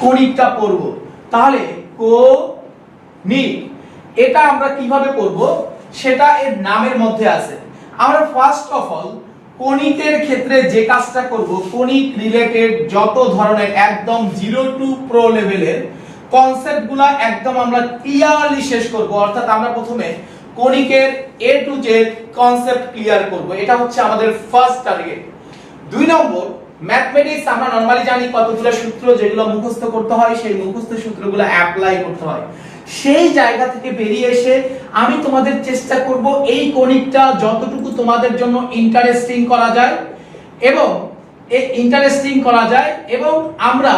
কণিকটা পড়ব। তাহলে কণিক এটা আমরা কিভাবে পড়ব সেটা এর নামের মধ্যে আছে। আমরা ফার্স্ট অফ অল কণিকের ক্ষেত্রে যে কাজটা করব, কণিক রিলেটেড যত ধরনের একদম 0 টু প্রো লেভেলের কনসেপ্টগুলো একদম আমরা ক্লিয়ারলি শেষ করব। অর্থাৎ আমরা প্রথমে কণিকের A to Z concept clear করব, এটা হচ্ছে আমাদের ফার্স্ট টার্গেট। 2 নম্বর, ম্যাথমেটিক্স আমরা নরমালি জানি কতগুলো সূত্র যেগুলো মুখস্থ করতে হয়, সেই মুখস্থ সূত্রগুলো অ্যাপ্লাই করতে হয়। সেই জায়গা থেকে বেরিয়ে এসে আমি তোমাদের চেষ্টা করব এই কণিকটা যতটুকু তোমাদের জন্য ইন্টারেস্টিং করা যায় এবং আমরা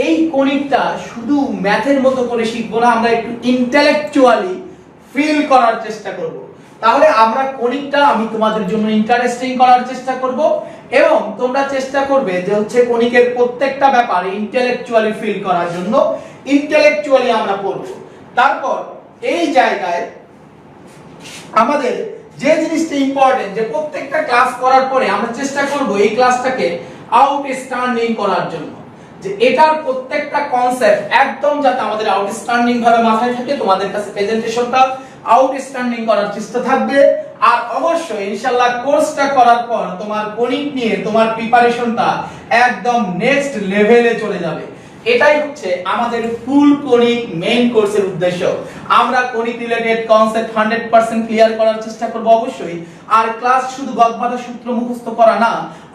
এই কণিকটা শুধু ম্যাথের মতো করে শিখবো না, আমরা একটু ইন্টেলেকচুয়ালি ফিল করার চেষ্টা করব। তাহলে আমরা কণিকটা আমি তোমাদের জন্য ইন্টারেস্টিং করার চেষ্টা করব এবং তোমরা চেষ্টা করবে যে হচ্ছে কণিকের প্রত্যেকটা ব্যাপারে ইন্টেলেকচুয়ালি ফিল করার জন্য ইন্টেলেকচুয়ালি আমরা পড়ব। তারপর এই জায়গায় আমাদের যে জিনিসটা ইম্পর্টেন্ট, যে প্রত্যেকটা ক্লাস করার পরে আমরা চেষ্টা করব এই ক্লাসটাকে আউটস্ট্যান্ডিং করার জন্য, যে এটার প্রত্যেকটা কনসেপ্ট একদম যাতে আমাদের আউটস্ট্যান্ডিং ভাবে মাথায় থাকে, তোমাদের কাছে প্রেজেন্টেশনটা আউটস্ট্যান্ডিং করার চেষ্টা থাকবে। আর অবশ্যই ইনশাআল্লাহ কোর্সটা করার পর তোমার কণিক নিয়ে তোমার প্রিপারেশনটা একদম নেক্সট লেভেলে চলে যাবে। এটাই হচ্ছে আমাদের ফুল কণিক মেইন কোর্সের উদ্দেশ্য। আমরা কণিক রিলেটেড কনসেপ্ট 100% ক্লিয়ার করার চেষ্টা করব অবশ্যই। আর ক্লাস শুধু গদবাঁধা সূত্র মুখস্থ করা না,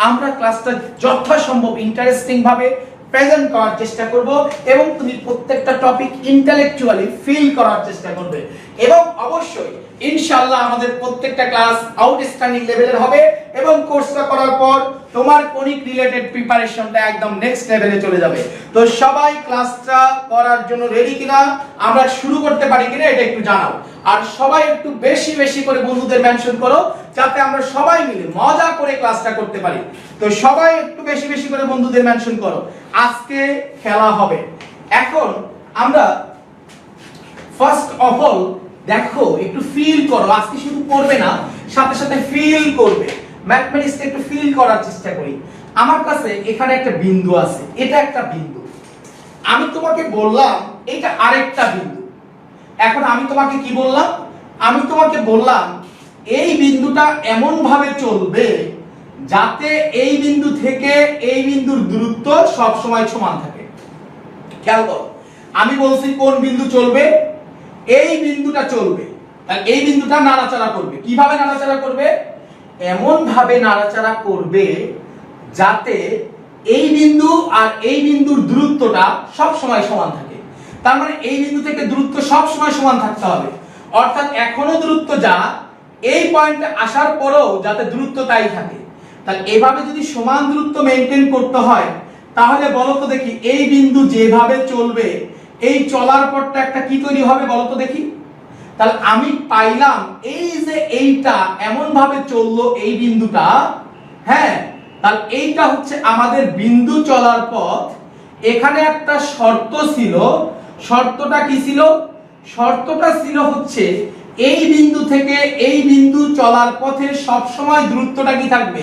আমরা ক্লাসটা যথাসম্ভব ইন্টারেস্টিং ভাবে প্রেজেন্ট করার চেষ্টা করব এবং তুমি প্রত্যেকটা টপিক ইন্টেলেকচুয়ালি ফিল করার চেষ্টা করবে এবং অবশ্যই ইনশাআল্লাহ আমাদের প্রত্যেকটা ক্লাস আউটস্ট্যান্ডিং লেভেলের হবে এবং কোর্সটা করার পর তোমার কণিক রিলেটেড প্রিপারেশনটা একদম নেক্সট লেভেলে চলে যাবে। তো সবাই ক্লাসটা করার জন্য রেডি কিনা, আমরা শুরু করতে পারি কিনা এটা একটু জানাও। আর সবাই একটু বেশি বেশি করে বন্ধুদের মেনশন করো যাতে আমরা সবাই মিলে মজা করে ক্লাসটা করতে পারি। তো সবাই একটু বেশি বেশি করে বন্ধুদের মেনশন করো। আজকে খেলা হবে। এখন আমরা ফার্স্ট অফ অল দেখো, একটু ফিল করো, আজকে শুধু পড়বে না, সাথে সাথে ফিল করবে। ম্যাথমেটিক্স একটু ফিল করার চেষ্টা করি। আমার কাছে এখানে একটা বিন্দু আছে, এটা একটা বিন্দু, আমি তোমাকে বললাম এটা আরেকটা বিন্দু। এখন আমি তোমাকে কি বললাম? আমি তোমাকে বললাম এই বিন্দুটা এমন ভাবে চলবে যাতে এই বিন্দু থেকে এই বিন্দুর দূরত্ব সব সময় সমান থাকে। খেয়াল করো, আমি বলছি কোন বিন্দু চলবে? এই বিন্দুটা চলবে। তাহলে এই বিন্দুটা নাড়াচাড়া করবে। কিভাবে নাড়াচাড়া করবে? এমন ভাবে নাড়াচাড়া করবে যাতে এই বিন্দু আর এই বিন্দুর দূরত্বটা সব সময় সমান থাকে। তার মানে এই বিন্দু থেকে দূরত্ব সব সময় সমান থাকতে হবে। অর্থাৎ এখনো দূরত্ব যা, এই পয়েন্টে আসার পরেও যাতে দূরত্ব তাই থাকে। তাহলে এভাবে যদি সমান দূরত্ব মেইনটেইন করতে হয়, তাহলে বলো তো দেখি এই বিন্দু যেভাবে চলবে এই চলার পরটা একটা কি তৈরি হবে বলো তো দেখি। তাহলে আমি পাইলাম এই যে এইটা এমন ভাবে চললো এই বিন্দুটা, হ্যাঁ, তাহলে এইটা হচ্ছে আমাদের বিন্দু চলার পথ। এখানে একটা শর্ত ছিল, শর্তটা কি ছিল? শর্তটা ছিল হচ্ছে এই বিন্দু থেকে এই বিন্দু চলার পথে সব সময় দূরত্বটা কি থাকবে?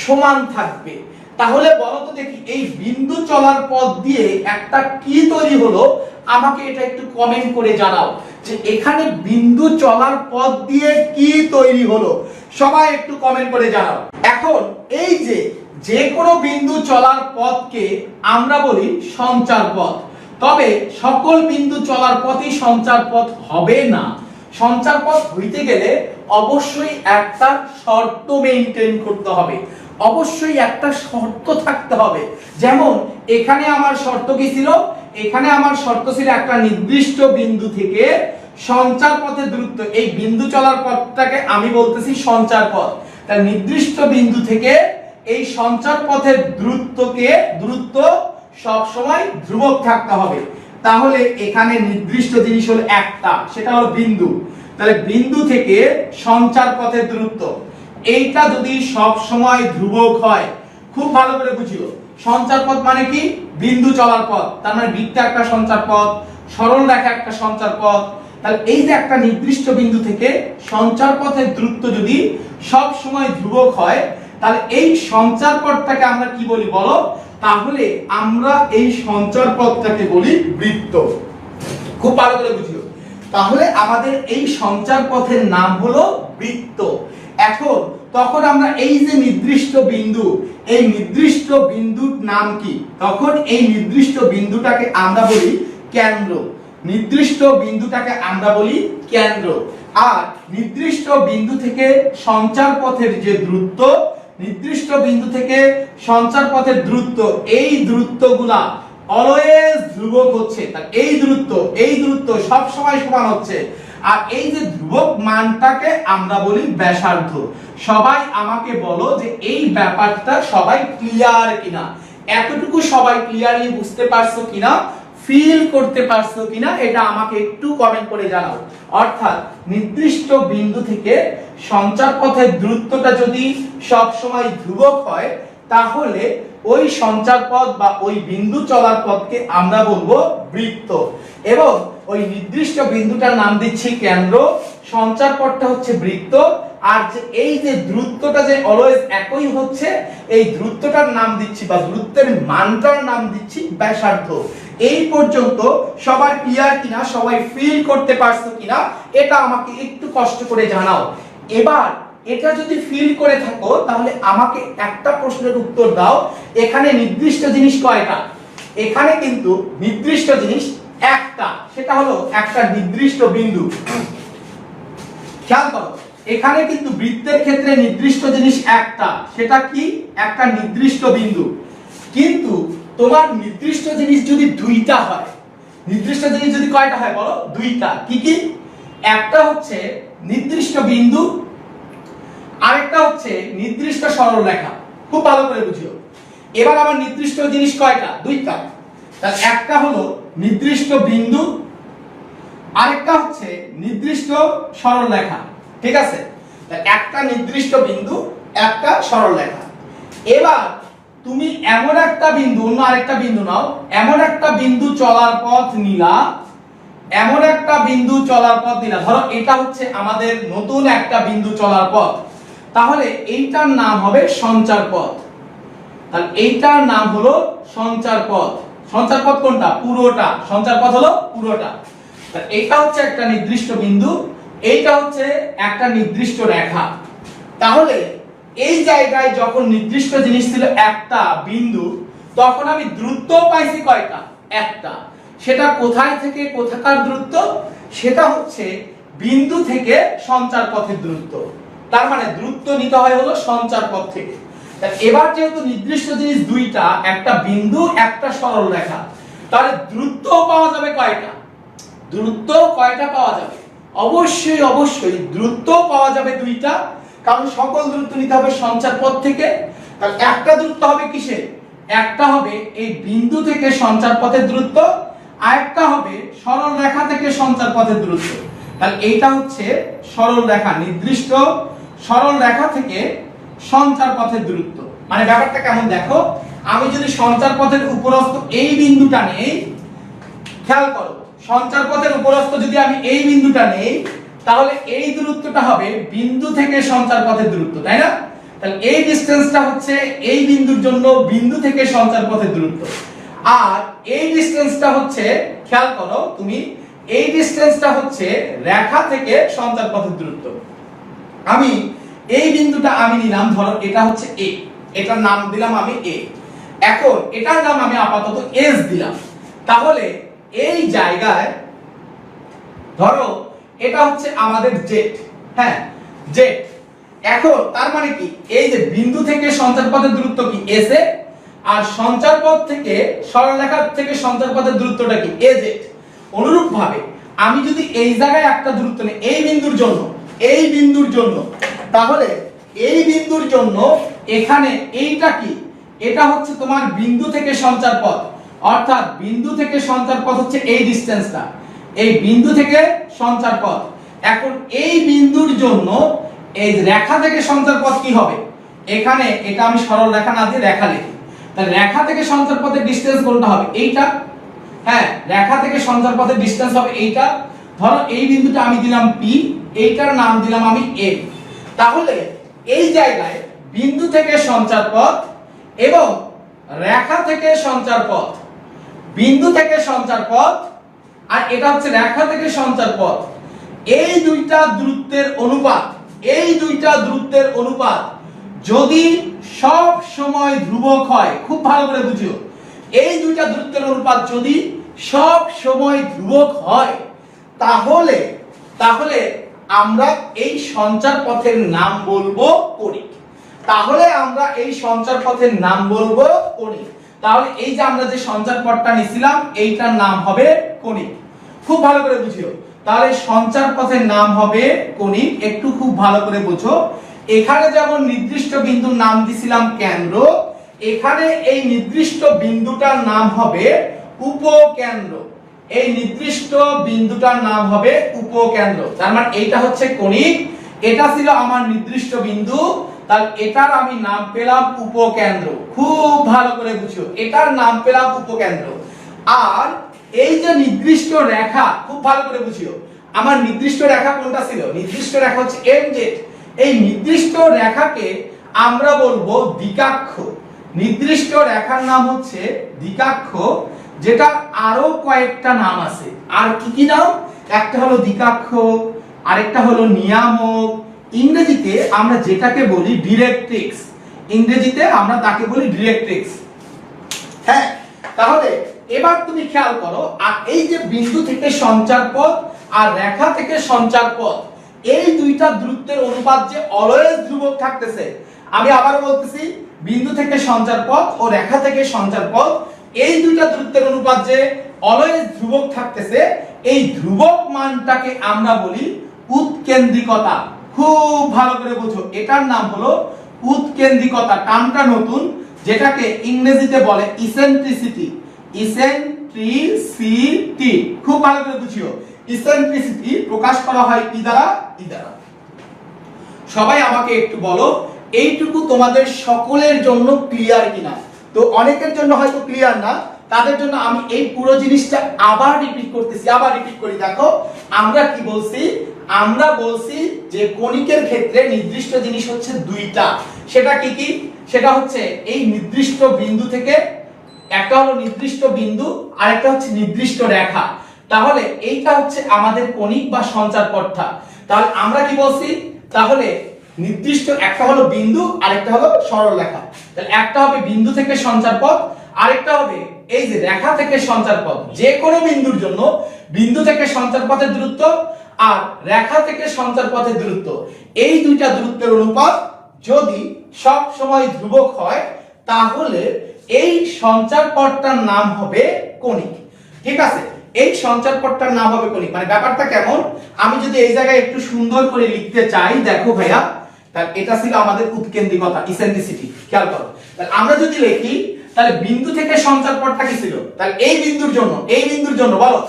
সমান থাকবে। তাহলে বলো তো দেখি এই বিন্দু চলার পথ দিয়ে একটা কি তৈরি হলো, আমাকে এটা একটু কমেন্ট করে জানাও যে এখানে বিন্দু চলার পথ দিয়ে কি তৈরি হলো। সবাই একটু কমেন্ট করে জানাও। এখন এই যে কোনো বিন্দু চলার পথকে আমরা বলি সঞ্চার পথ। তবে সকল বিন্দু চলার পথই সঞ্চার পথ হবে না। সঞ্চার পথ হইতে গেলে অবশ্যই একটা শর্ত মেইনটেইন করতে হবে, অবশ্যই একটা শর্ত থাকতে হবে। যেমন এখানে আমার শর্ত কি ছিল? এখানে আমার শর্ত ছিল একটা নির্দিষ্ট বিন্দু থেকে সঞ্চার পথের দূরত্ব, এই বিন্দু চলার পথটাকে আমি বলতেছি সঞ্চার পথ। তার নির্দিষ্ট বিন্দু থেকে এই সঞ্চার পথের দূরত্ব সব সময় ধ্রুবক থাকতে হবে। তাহলে এখানে নির্দিষ্ট জিনিস হলো একটা, সেটা হলো বিন্দু। তাহলে বিন্দু থেকে সঞ্চার পথের দূরত্ব এইটা যদি সব সময় ধ্রুবক হয়, খুব ভালো করে বুঝিও। সঞ্চার পথ মানে কি? বিন্দু চলার পথ। তার মানে বৃত্ত একটা সঞ্চার পথ, সরল রেখা একটা সঞ্চার পথ। তাহলে এই যে একটা নির্দিষ্ট বিন্দু থেকে সঞ্চার পথের দূরত্ব যদি সব সময় ধ্রুবক হয়, তাহলে এই সঞ্চার পথটাকে আমরা কি বলি বলো? তাহলে আমরা এই সঞ্চার পথটাকে বলি বৃত্ত। খুব ভালো করে বুঝিও। তাহলে আমাদের এই সঞ্চার পথের নাম হলো বৃত্ত। এখন তখন আমরা এই যে নির্দিষ্ট বিন্দু, এই নির্দিষ্ট বিন্দুর নাম কি? তখন এই নির্দিষ্ট বিন্দুটাকে আমরা বলি কেন্দ্র। নির্দিষ্ট বিন্দুটাকে আমরা বলি কেন্দ্র। আর নির্দিষ্ট বিন্দু থেকে সঞ্চার পথের যে দূরত্ব, নির্দিষ্ট বিন্দু থেকে সঞ্চার পথের দূরত্ব, এই দূরত্বগুলা অলওয়েজ ধ্রুবক হচ্ছে। তার এই দূরত্ব সব সময় সমান হচ্ছে। আর এই যে ধ্রুবক মানটাকে আমরা বলি ব্যাসার্ধ। সবাই আমাকে বলো যে এই ব্যাপারটা সবাই ক্লিয়ার কিনা? এতটুকু সবাই ক্লিয়ারলি বুঝতে পারছো কিনা, ফিল করতে পারছো কিনা, এটা আমাকে একটু কমেন্ট করে জানাও। অর্থাৎ নির্দিষ্ট বিন্দু থেকে সঞ্চার পথের দূরত্বটা যদি সব সময় ধ্রুবক হয়, তাহলে ওই সঞ্চার পথ বা ওই বিন্দু চলার পথকে আমরা বলবো বৃত্ত। এবং ওই নির্দিষ্ট বিন্দুটার নাম দিচ্ছি কেন্দ্র, সঞ্চার পথটা হচ্ছে বৃত্ত। আর যে এই যে দূরত্বটা যে অলওয়েজ একই হচ্ছে, এই দূরত্বটার নাম দিচ্ছি বা দূরত্বের মানটার নাম দিচ্ছি ব্যাসার্ধ। এই পর্যন্ত সবাই ক্লিয়ার কিনা, সবাই ফিল করতে পারছো কিনা, এটা আমাকে একটু কষ্ট করে জানাও। এবার এটা যদি ফিল করে থাকো, তাহলে আমাকে একটা প্রশ্নের উত্তর দাও, এখানে নির্দিষ্ট জিনিস কয়টা? এখানে কিন্তু নির্দিষ্ট জিনিস একটা, সেটা হলো একটা নির্দিষ্ট বিন্দু। খেয়াল করো, এখানে কিন্তু বৃত্তের ক্ষেত্রে নির্দিষ্ট জিনিস একটা, সেটা কি? একটা নির্দিষ্ট বিন্দু। কিন্তু তোমার নির্দিষ্ট জিনিস যদি দুইটা হয়, নির্দিষ্ট জিনিস যদি কয়টা হয় বলো? দুইটা। কি কি? একটা হচ্ছে নির্দিষ্ট বিন্দু, আরেকটা হচ্ছে নির্দিষ্ট সরলরেখা। খুব ভালো করে বুঝিও। এবার আমার নির্দিষ্ট জিনিস কয়টা? দুইটা। তাহলে একটা হলো নির্দিষ্ট বিন্দু, আরেকটা হচ্ছে নির্দিষ্ট সরলরেখা। ঠিক আছে? একটা নির্দিষ্ট বিন্দু, একটা সরলরেখা। এবার তুমি এমন একটা বিন্দু, অন্য আরেকটা বিন্দু নাও, এমন একটা বিন্দু চলার পথ নিলা, এমন একটা বিন্দু চলার পথ নিলা। ধরো এটা হচ্ছে আমাদের নতুন একটা বিন্দু চলার পথ, তাহলে এইটার নাম হবে সঞ্চার পথ। তাহলে এইটার নাম হলো সঞ্চার পথ। সঞ্চার পথ কোনটা? পুরোটা। সঞ্চার পথ হলো পুরোটা। তাহলে এটা হচ্ছে একটা নির্দিষ্ট বিন্দু, এইটা হচ্ছে একটা নির্দিষ্ট রেখা। তাহলে এই জায়গায় যখন নির্দিষ্ট জিনিস ছিল একটা বিন্দু, তখন আমি দূরত্ব পাইছি কয়টা? একটা। সেটা কোথায় থেকে কোথাকার দূরত্ব? সেটা হচ্ছে বিন্দু থেকে সঞ্চার পথের দূরত্ব। তার মানে দূরত্ব নিতে হয় হলো সঞ্চার পথ থেকে। এবার যেহেতু নির্দিষ্ট জিনিস দুইটা, একটা বিন্দু একটা সরলরেখা, তাহলে দূরত্ব পাওয়া যাবে কয়টা? দূরত্ব কয়টা পাওয়া যাবে? অবশ্যই অবশ্যই দূরত্ব পাওয়া যাবে দুইটা, কারণ সকল দূরত্ব নিতে হবে সঞ্চার পথ থেকে। তাহলে একটা দূরত্ব হবে কিসে? একটা হবে এই বিন্দু থেকে সঞ্চার পথের দূরত্ব, আরেকটা হবে সরল রেখা থেকে সঞ্চার পথের দূরত্ব। তাহলে এইটা হচ্ছে সরল রেখা, নির্দিষ্ট সরল রেখা থেকে সঞ্চার পথের দূরত্ব। মানে ব্যাপারটা কেমন দেখো, আমি যদি সঞ্চার পথের উপরস্থ এই বিন্দুটা নেই, খেয়াল করো, সঞ্চার পথের উপরস্থ যদি আমি এই বিন্দুটা নেই, তাহলে এই দূরত্বটা হবে বিন্দু থেকে সঞ্চার পথের দূরত্ব, তাই না? তাহলে এই ডিসটেন্সটা হচ্ছে এই বিন্দুর জন্য বিন্দু থেকে সঞ্চার পথের দূরত্ব। আর এই ডিসটেন্সটা হচ্ছে, খেয়াল করো তুমি, এই ডিসটেন্সটা হচ্ছে রেখা থেকে সঞ্চার পথের দূরত্ব। আমি এই বিন্দুটা আমি নিলাম, ধরো এটা হচ্ছে এ, এটার নাম দিলাম আমি এ। এখন এটার নাম আমি আপাতত এস দিলাম। তাহলে এই জায়গায় ধরো এটা হচ্ছে আমাদের জেড, হ্যাঁ জেড। এখন তার মানে কি, এই যে বিন্দু থেকে সঞ্চার পথের দূরত্ব কি? এস এ, আর সঞ্চার পথ থেকে সরলরেখা থেকে সঞ্চার পথের দূরত্বটা কি? A Z. অনুরূপ ভাবে আমি যদি এই জায়গায় একটা দূরত্ব নেই এই বিন্দুর জন্য, এই বিন্দুর জন্য, তাহলে এই বিন্দুর জন্য এখানে এইটা কি? এটা হচ্ছে তোমার বিন্দু থেকে সঞ্চার পথ, অর্থাৎ বিন্দু থেকে সঞ্চার পথ হচ্ছে এই ডিসটেন্সটা, এই বিন্দু থেকে সঞ্চার পথ। এখন এই বিন্দুর জন্য এই রেখা থেকে সঞ্চার পথ কি হবে? এখানে এটা আমি সরল রেখা না দিয়ে রেখা লিখি। তাহলে রেখা থেকে সঞ্চার পথের ডিসটেন্স কোনটা হবে? এইটা। হ্যাঁ, রেখা থেকে সঞ্চার পথের ডিসটেন্স হবে এইটা। ধরো এই বিন্দুটা আমি দিলাম পি, এইটার নাম দিলাম আমি এ। তাহলে এই জায়গায় বিন্দু থেকে সঞ্চার পথ এবং রেখা থেকে সঞ্চার পথ, বিন্দু থেকে সঞ্চার পথ আর এটা হচ্ছে রেখা থেকে সঞ্চার পথ, এই দুইটা দূরত্বের অনুপাত, এই দুইটা দূরত্বের অনুপাত যদি সব সময় ধ্রুবক হয়, খুব ভালো করে বুঝিও, এই দুইটা দূরত্বের অনুপাত যদি সব সময় ধ্রুবক হয় তাহলে তাহলে আমরা এই সঞ্চার পথের নাম বলবো কণিক। তাহলে আমরা এই সঞ্চার পথের নাম বলবো কণিক। তাহলে এই যে আমরা যে সঞ্চার পথটা নিছিলাম এইটার নাম হবে কণিক। খুব ভালো করে বুঝিও, তাহলে সঞ্চার পথের নাম হবে কণিক। একটু খুব ভালো করে বুঝো, এখানে যেমন নির্দিষ্ট বিন্দুর নাম দিছিলাম কেন্দ্র, এখানে এই নির্দিষ্ট বিন্দুটার নাম হবে উপকেন্দ্র, এই নির্দিষ্ট বিন্দুটার নাম হবে উপকেন্দ্র। তার মানে এইটা হচ্ছে কণিক, এটা ছিল আমার নির্দিষ্ট বিন্দু, তাহলে এটার আমি নাম পেলাম উপকেন্দ্র। খুব ভালো করে বুঝো, এটার নাম পেলাম উপকেন্দ্র। আর এই যে নির্দিষ্ট রেখা, খুব ভালো করে বুঝিও, আমার নির্দিষ্ট রেখা কোনটা ছিল? নির্দিষ্ট রেখা হচ্ছে এমজেড। এই নির্দিষ্ট রেখাকে আমরা বলবো দ্বিকাক্ষ। নির্দিষ্ট রেখার নাম হচ্ছে দ্বিকাক্ষ, যেটা আরো কয়েকটা নাম আছে। আর কি কি নাম? একটা হলো দ্বিকাক্ষ, আরেকটা হলো নিয়ামক, ইংরেজিতে আমরা যেটাকে বলি ডিরেক্ট্রিক্স, ইংরেজিতে আমরা তাকে বলি ডিরেক্ট্রিক্স। হ্যাঁ, তাহলে এবার তুমি খেয়াল করো, আর এই যে বিন্দু থেকে সঞ্চার পথ আর রেখা থেকে সঞ্চার পথ, এই দুইটা দূরত্বের অনুপাত যে অলওয়েজ ধ্রুবক থাকতেছে। আমি আবার বলতেছি, বিন্দু থেকে সঞ্চার পথ ও রেখা থেকে সঞ্চার পথ, এই দুইটা দূরত্বের অনুপাত যে অলওয়েজ ধ্রুবক থাকতেছে, এই ধ্রুবক মানটাকে আমরা বলি উৎকেন্দ্রিকতা। খুব ভালো করে বুঝো, এটার নাম হলো উৎকেন্দ্রিকতা। টার্মটা নতুন, যেটাকে ইংরেজিতে বলে ইসেন্ট্রিসিটি। ইসেন্ট্রিসিটি, খুব ভালো করে বুঝিও, ইসেন্ট্রিসিটি প্রকাশ করা হয় কি দ্বারা? ই দ্বারা। সবাই আমাকে একটু বলো, এইটুকু তোমাদের সকলের জন্য ক্লিয়ার কিনা? তো অনেকের জন্য হয়তো ক্লিয়ার না, তাদের জন্য আমি এই পুরো জিনিসটা আবার রিপিট করতেছি, আবার রিপিট করি। দেখো আমরা কি বলছি? আমরা বলছি যে কণিকের ক্ষেত্রে নির্দিষ্ট জিনিস হচ্ছে দুইটা। সেটা কি কি? সেটা হচ্ছে এই নির্দিষ্ট বিন্দু থেকে, একটা হলো নির্দিষ্ট বিন্দু আর একটা হচ্ছে নির্দিষ্ট রেখা। তাহলে এইটা হচ্ছে আমাদের কণিক বা সঞ্চার পথটা। তাহলে আমরা কি বলছি? তাহলে নির্দিষ্ট একটা হলো বিন্দু আর একটা হলো সরলরেখা। তাহলে একটা হবে বিন্দু থেকে সঞ্চার পথ, আরেকটা হবে এই যে রেখা থেকে সঞ্চার পথ। যে কোনো বিন্দুর জন্য বিন্দু থেকে সঞ্চার পথের দূরত্ব আর রেখা থেকে সঞ্চার পথের দূরত্ব, এই দুইটা দূরত্বের অনুপাত যদি সব সময় ধ্রুবক হয় তাহলে এই সঞ্চার পথটার নাম হবে কণিক। ঠিক আছে, এই সঞ্চার পথটার নাম হবে কণিক। মানে ব্যাপারটা কেমন? আমি যদি এই জায়গায় একটু সুন্দর করে লিখতে চাই, দেখো ভাইয়া, তাহলে এটা ছিল আমাদের উৎকেন্দ্রিকতা, ইসেন্ট্রিসিটি। খেয়াল করো, তাহলে আমরা যদি লিখি, তাহলে বিন্দু থেকে সঞ্চার পথটা কি ছিল? তাহলে এই বিন্দুর জন্য, এই বিন্দুর জন্য বলো,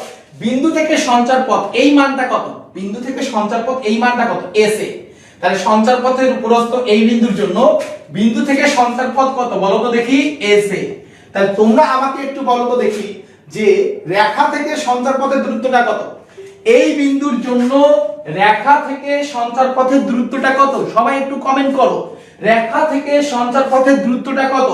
বিন্দু থেকে সঞ্চার পথ এই মানটা কত? বিন্দু থেকে সঞ্চার পথ এই মানটা কত? S A. তাহলে সঞ্চার পথের উপরস্থ এই বিন্দুর জন্য বিন্দু থেকে সঞ্চার পথ কত বলো তো দেখি? S A. তাহলে তোমরা আমাকে একটু বলো তো দেখি যে রেখা থেকে সঞ্চার পথের দূরত্বটা কত? এই বিন্দুর জন্য রেখা থেকে সঞ্চার পথের দূরত্বটা কত? সবাই একটু কমেন্ট করো, রেখা থেকে সঞ্চার পথের দূরত্বটা কত?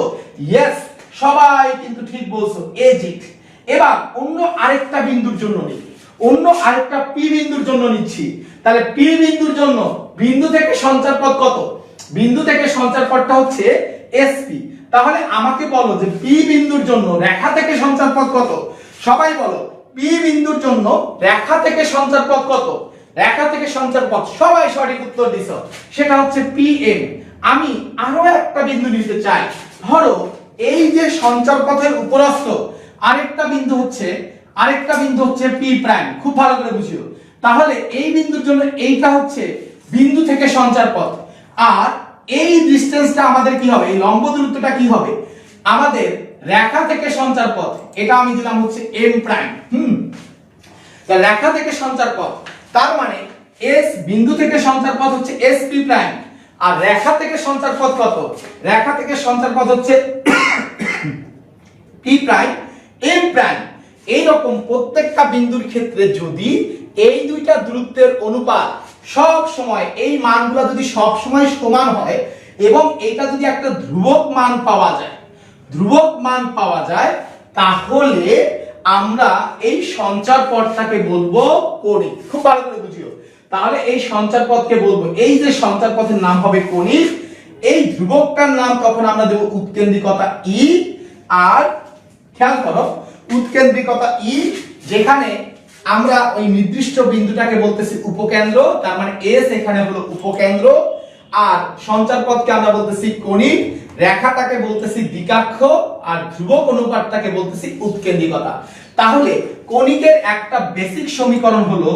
ইয়েস, সবাই কিন্তু ঠিক বলছো, এজিট। এবার অন্য আরেকটা বিন্দুর জন্য নিই, অন্য আরেকটা পি বিন্দুর জন্য নিচ্ছি। তাহলে পি বিন্দুর জন্য বিন্দু থেকে সঞ্চার পথ কত? বিন্দু থেকে সঞ্চার পথটা হচ্ছে এসপি। তাহলে আমাকে বলো যে পি বিন্দুর জন্য রেখা থেকে সঞ্চার পথ কত? সবাই বলো, পি বিন্দুর জন্য রেখা থেকে সঞ্চার পথ কত? রেখা থেকে সঞ্চার পথ, সবাই সঠিক উত্তর দিছো, সেটা হচ্ছে পিএম। আমি আরো একটা বিন্দু নিতে চাই। ধরো এই যে সঞ্চার পথের উপরস্থ আরেকটা বিন্দু হচ্ছে পি প্রাইম। খুব ভালো করে বুঝিও, তাহলে এই বিন্দুর জন্য এইটা হচ্ছে বিন্দু থেকে সঞ্চার পথ, আর এই ডিসটেন্সটা আমাদের কি হবে? এই লম্ব দূরত্বটা কি হবে? আমাদের রেখা থেকে সঞ্চার পথ, এটা আমি দিলাম হচ্ছে এম প্রাইম। তাহলে রেখা থেকে সঞ্চার পথ, তার মানে এস বিন্দু থেকে সঞ্চার পথ হচ্ছে এস পি প্রাইম, আর রেখা থেকে সঞ্চার পথ কত? রেখা থেকে সঞ্চার পথ হচ্ছে পি প্রাইম এম প্রাইম। এইরকম প্রত্যেকটা বিন্দুর ক্ষেত্রে যদি এই দুইটা দূরত্বের অনুপাত সব সময়, এই মানগুলো যদি সব সময় সমান হয়, এবং এটা যদি একটা ধ্রুবক মান পাওয়া যায় তাহলে আমরা এই সঞ্চার পদটাকে বলবো কণিক। খুব ভালো করে বুঝিও। তাহলে এই সঞ্চার পদকে বলবো, এই যে সঞ্চার পদের নাম হবে কণিক, এই ধ্রুবকটার নাম তখন আমরা দেব উৎকেন্দ্রিকতা ই। আর খেয়াল করো, উৎকেন্দ্রিকতা ই, যেখানে আমরা ওই নির্দিষ্ট বিন্দুটাকে বলতেছি উপকেন্দ্র, তার মানে এস এখানে হলো উপকেন্দ্র, আর সঞ্চার পদকে আমরা বলতেছি কণিক, রেখাটাকে বলতেছি দ্বিকাক্ষ, আর ধ্রুবক অনুপাতটাকে বলতেছি উৎকেন্দ্রিকতা। তাহলে কণিকের একটা বেসিক সমীকরণ হলো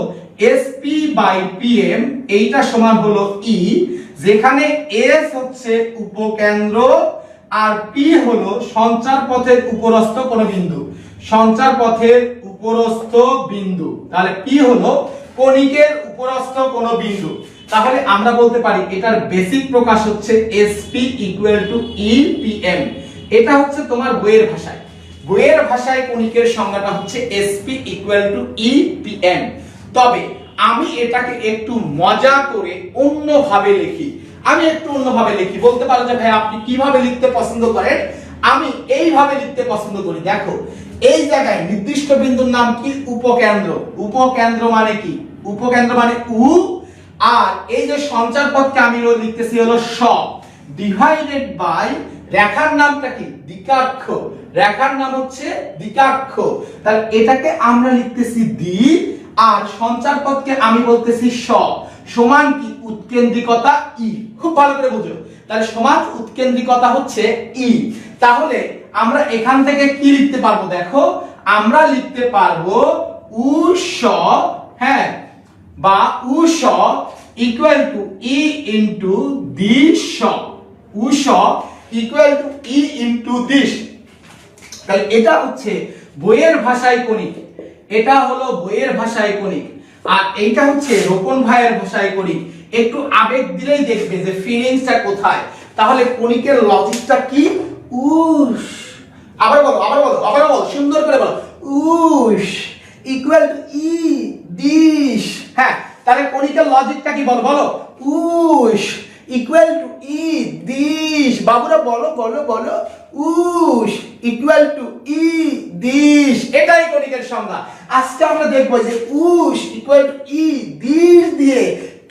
SP/PM, এইটা সমান হলো E, যেখানে S হচ্ছে উপকেন্দ্র আর P হলো সঞ্চার পথের উপরস্থ কোন বিন্দু, সঞ্চার পথের উপরস্থ বিন্দু। তাহলে P হলো কণিকের উপরস্থ কোন বিন্দু। তাহলে আমরা বলতে পারি এটার বেসিক প্রকাশ হচ্ছে SP = EPM। এটা হচ্ছে তোমার বইয়ের ভাষায় কণিকের সংজ্ঞাটা হচ্ছে SP = EPM। তবে আমি এটাকে একটু মজা করে অন্যভাবে লিখি। বলতে পারো যে ভাই আপনি কিভাবে লিখতে পছন্দ করেন? আমি এইভাবে লিখতে পছন্দ করি। দেখো, এই জায়গায় নির্দিষ্ট বিন্দুর নাম কি? উপকেন্দ্র। উপকেন্দ্র মানে কি? উপকেন্দ্র মানে উ, আর এই যে সঞ্চার পদকে আমি লিখতেছি হলো স, ডিভাইডেড বাই রেখার নামটা কি? দ্বিকাক্ষ। রেখার নাম হচ্ছে দ্বিকাক্ষ। তাহলে এটাকে আমরা লিখতেছি দ্বি, আর সঞ্চার পদকে আমি বলতেছি স, সমান কি? উৎকেন্দ্রিকতা ই। খুব ভালো করে বুঝো। তাহলে সমান উৎকেন্দ্রিকতা হচ্ছে ই। তাহলে আমরা এখান থেকে কি লিখতে পারবো? দেখো, আমরা লিখতে পারবো উ স, হ্যাঁ, বা উ স equal to e into this. উ স equal to e into this. তাহলে এটা হচ্ছে বইয়ের ভাষায় কণিক, এটা হলো বইয়ের ভাষায় কণিক, আর এইটা হচ্ছে রোপণ ভাইয়ের ভাষায় কণিক। একটু আবেগ দিলেই দেখবে যে ফিলিংসটা কোথায়। তাহলে কণিকের লজিকটা কি? উস, আবার বলো, সুন্দর করে বলো। উস ইকুয়াল টু ই দিস। হ্যাঁ, তাহলে কণিকের লজিকটা কি? বলো। উস ইকুয়াল টু ই দিস। বাবুরা বলো। উস ইকুয়াল টু ই দিস। এটাই কণিকের সংজ্ঞা। আজকে আমরা দেখব যে উস ইকুয়াল টু ই দিস দিয়ে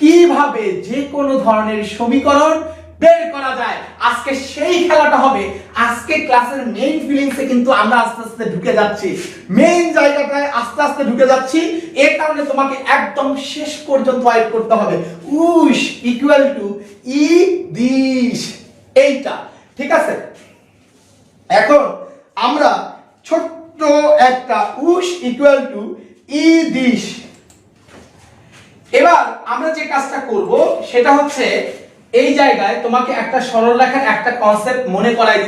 কিভাবে যে কোনো ধরনের সমীকরণ বের করা যায়। আজকে সেই খেলাটা হবে। আজকে ক্লাসের মেইন ফিলিংসে কিন্তু আমরা আস্তে আস্তে ঢুকে যাচ্ছি, মেইন জায়গাটায় আস্তে আস্তে ঢুকে যাচ্ছি। এই কারণে তোমাকে একদম শেষ পর্যন্ত ওয়েট করতে হবে। উস ইকুয়াল টু ই দিস, এইটা ঠিক আছে। এখন আমরা ছোট্ট একটা উস ইকুয়াল টু ই দিস। এবার আমরা যে কাজটা করব সেটা হচ্ছে এই জায়গায় তোমাকে একটা সরলরেখার একটা কনসেপ্ট মনে করাই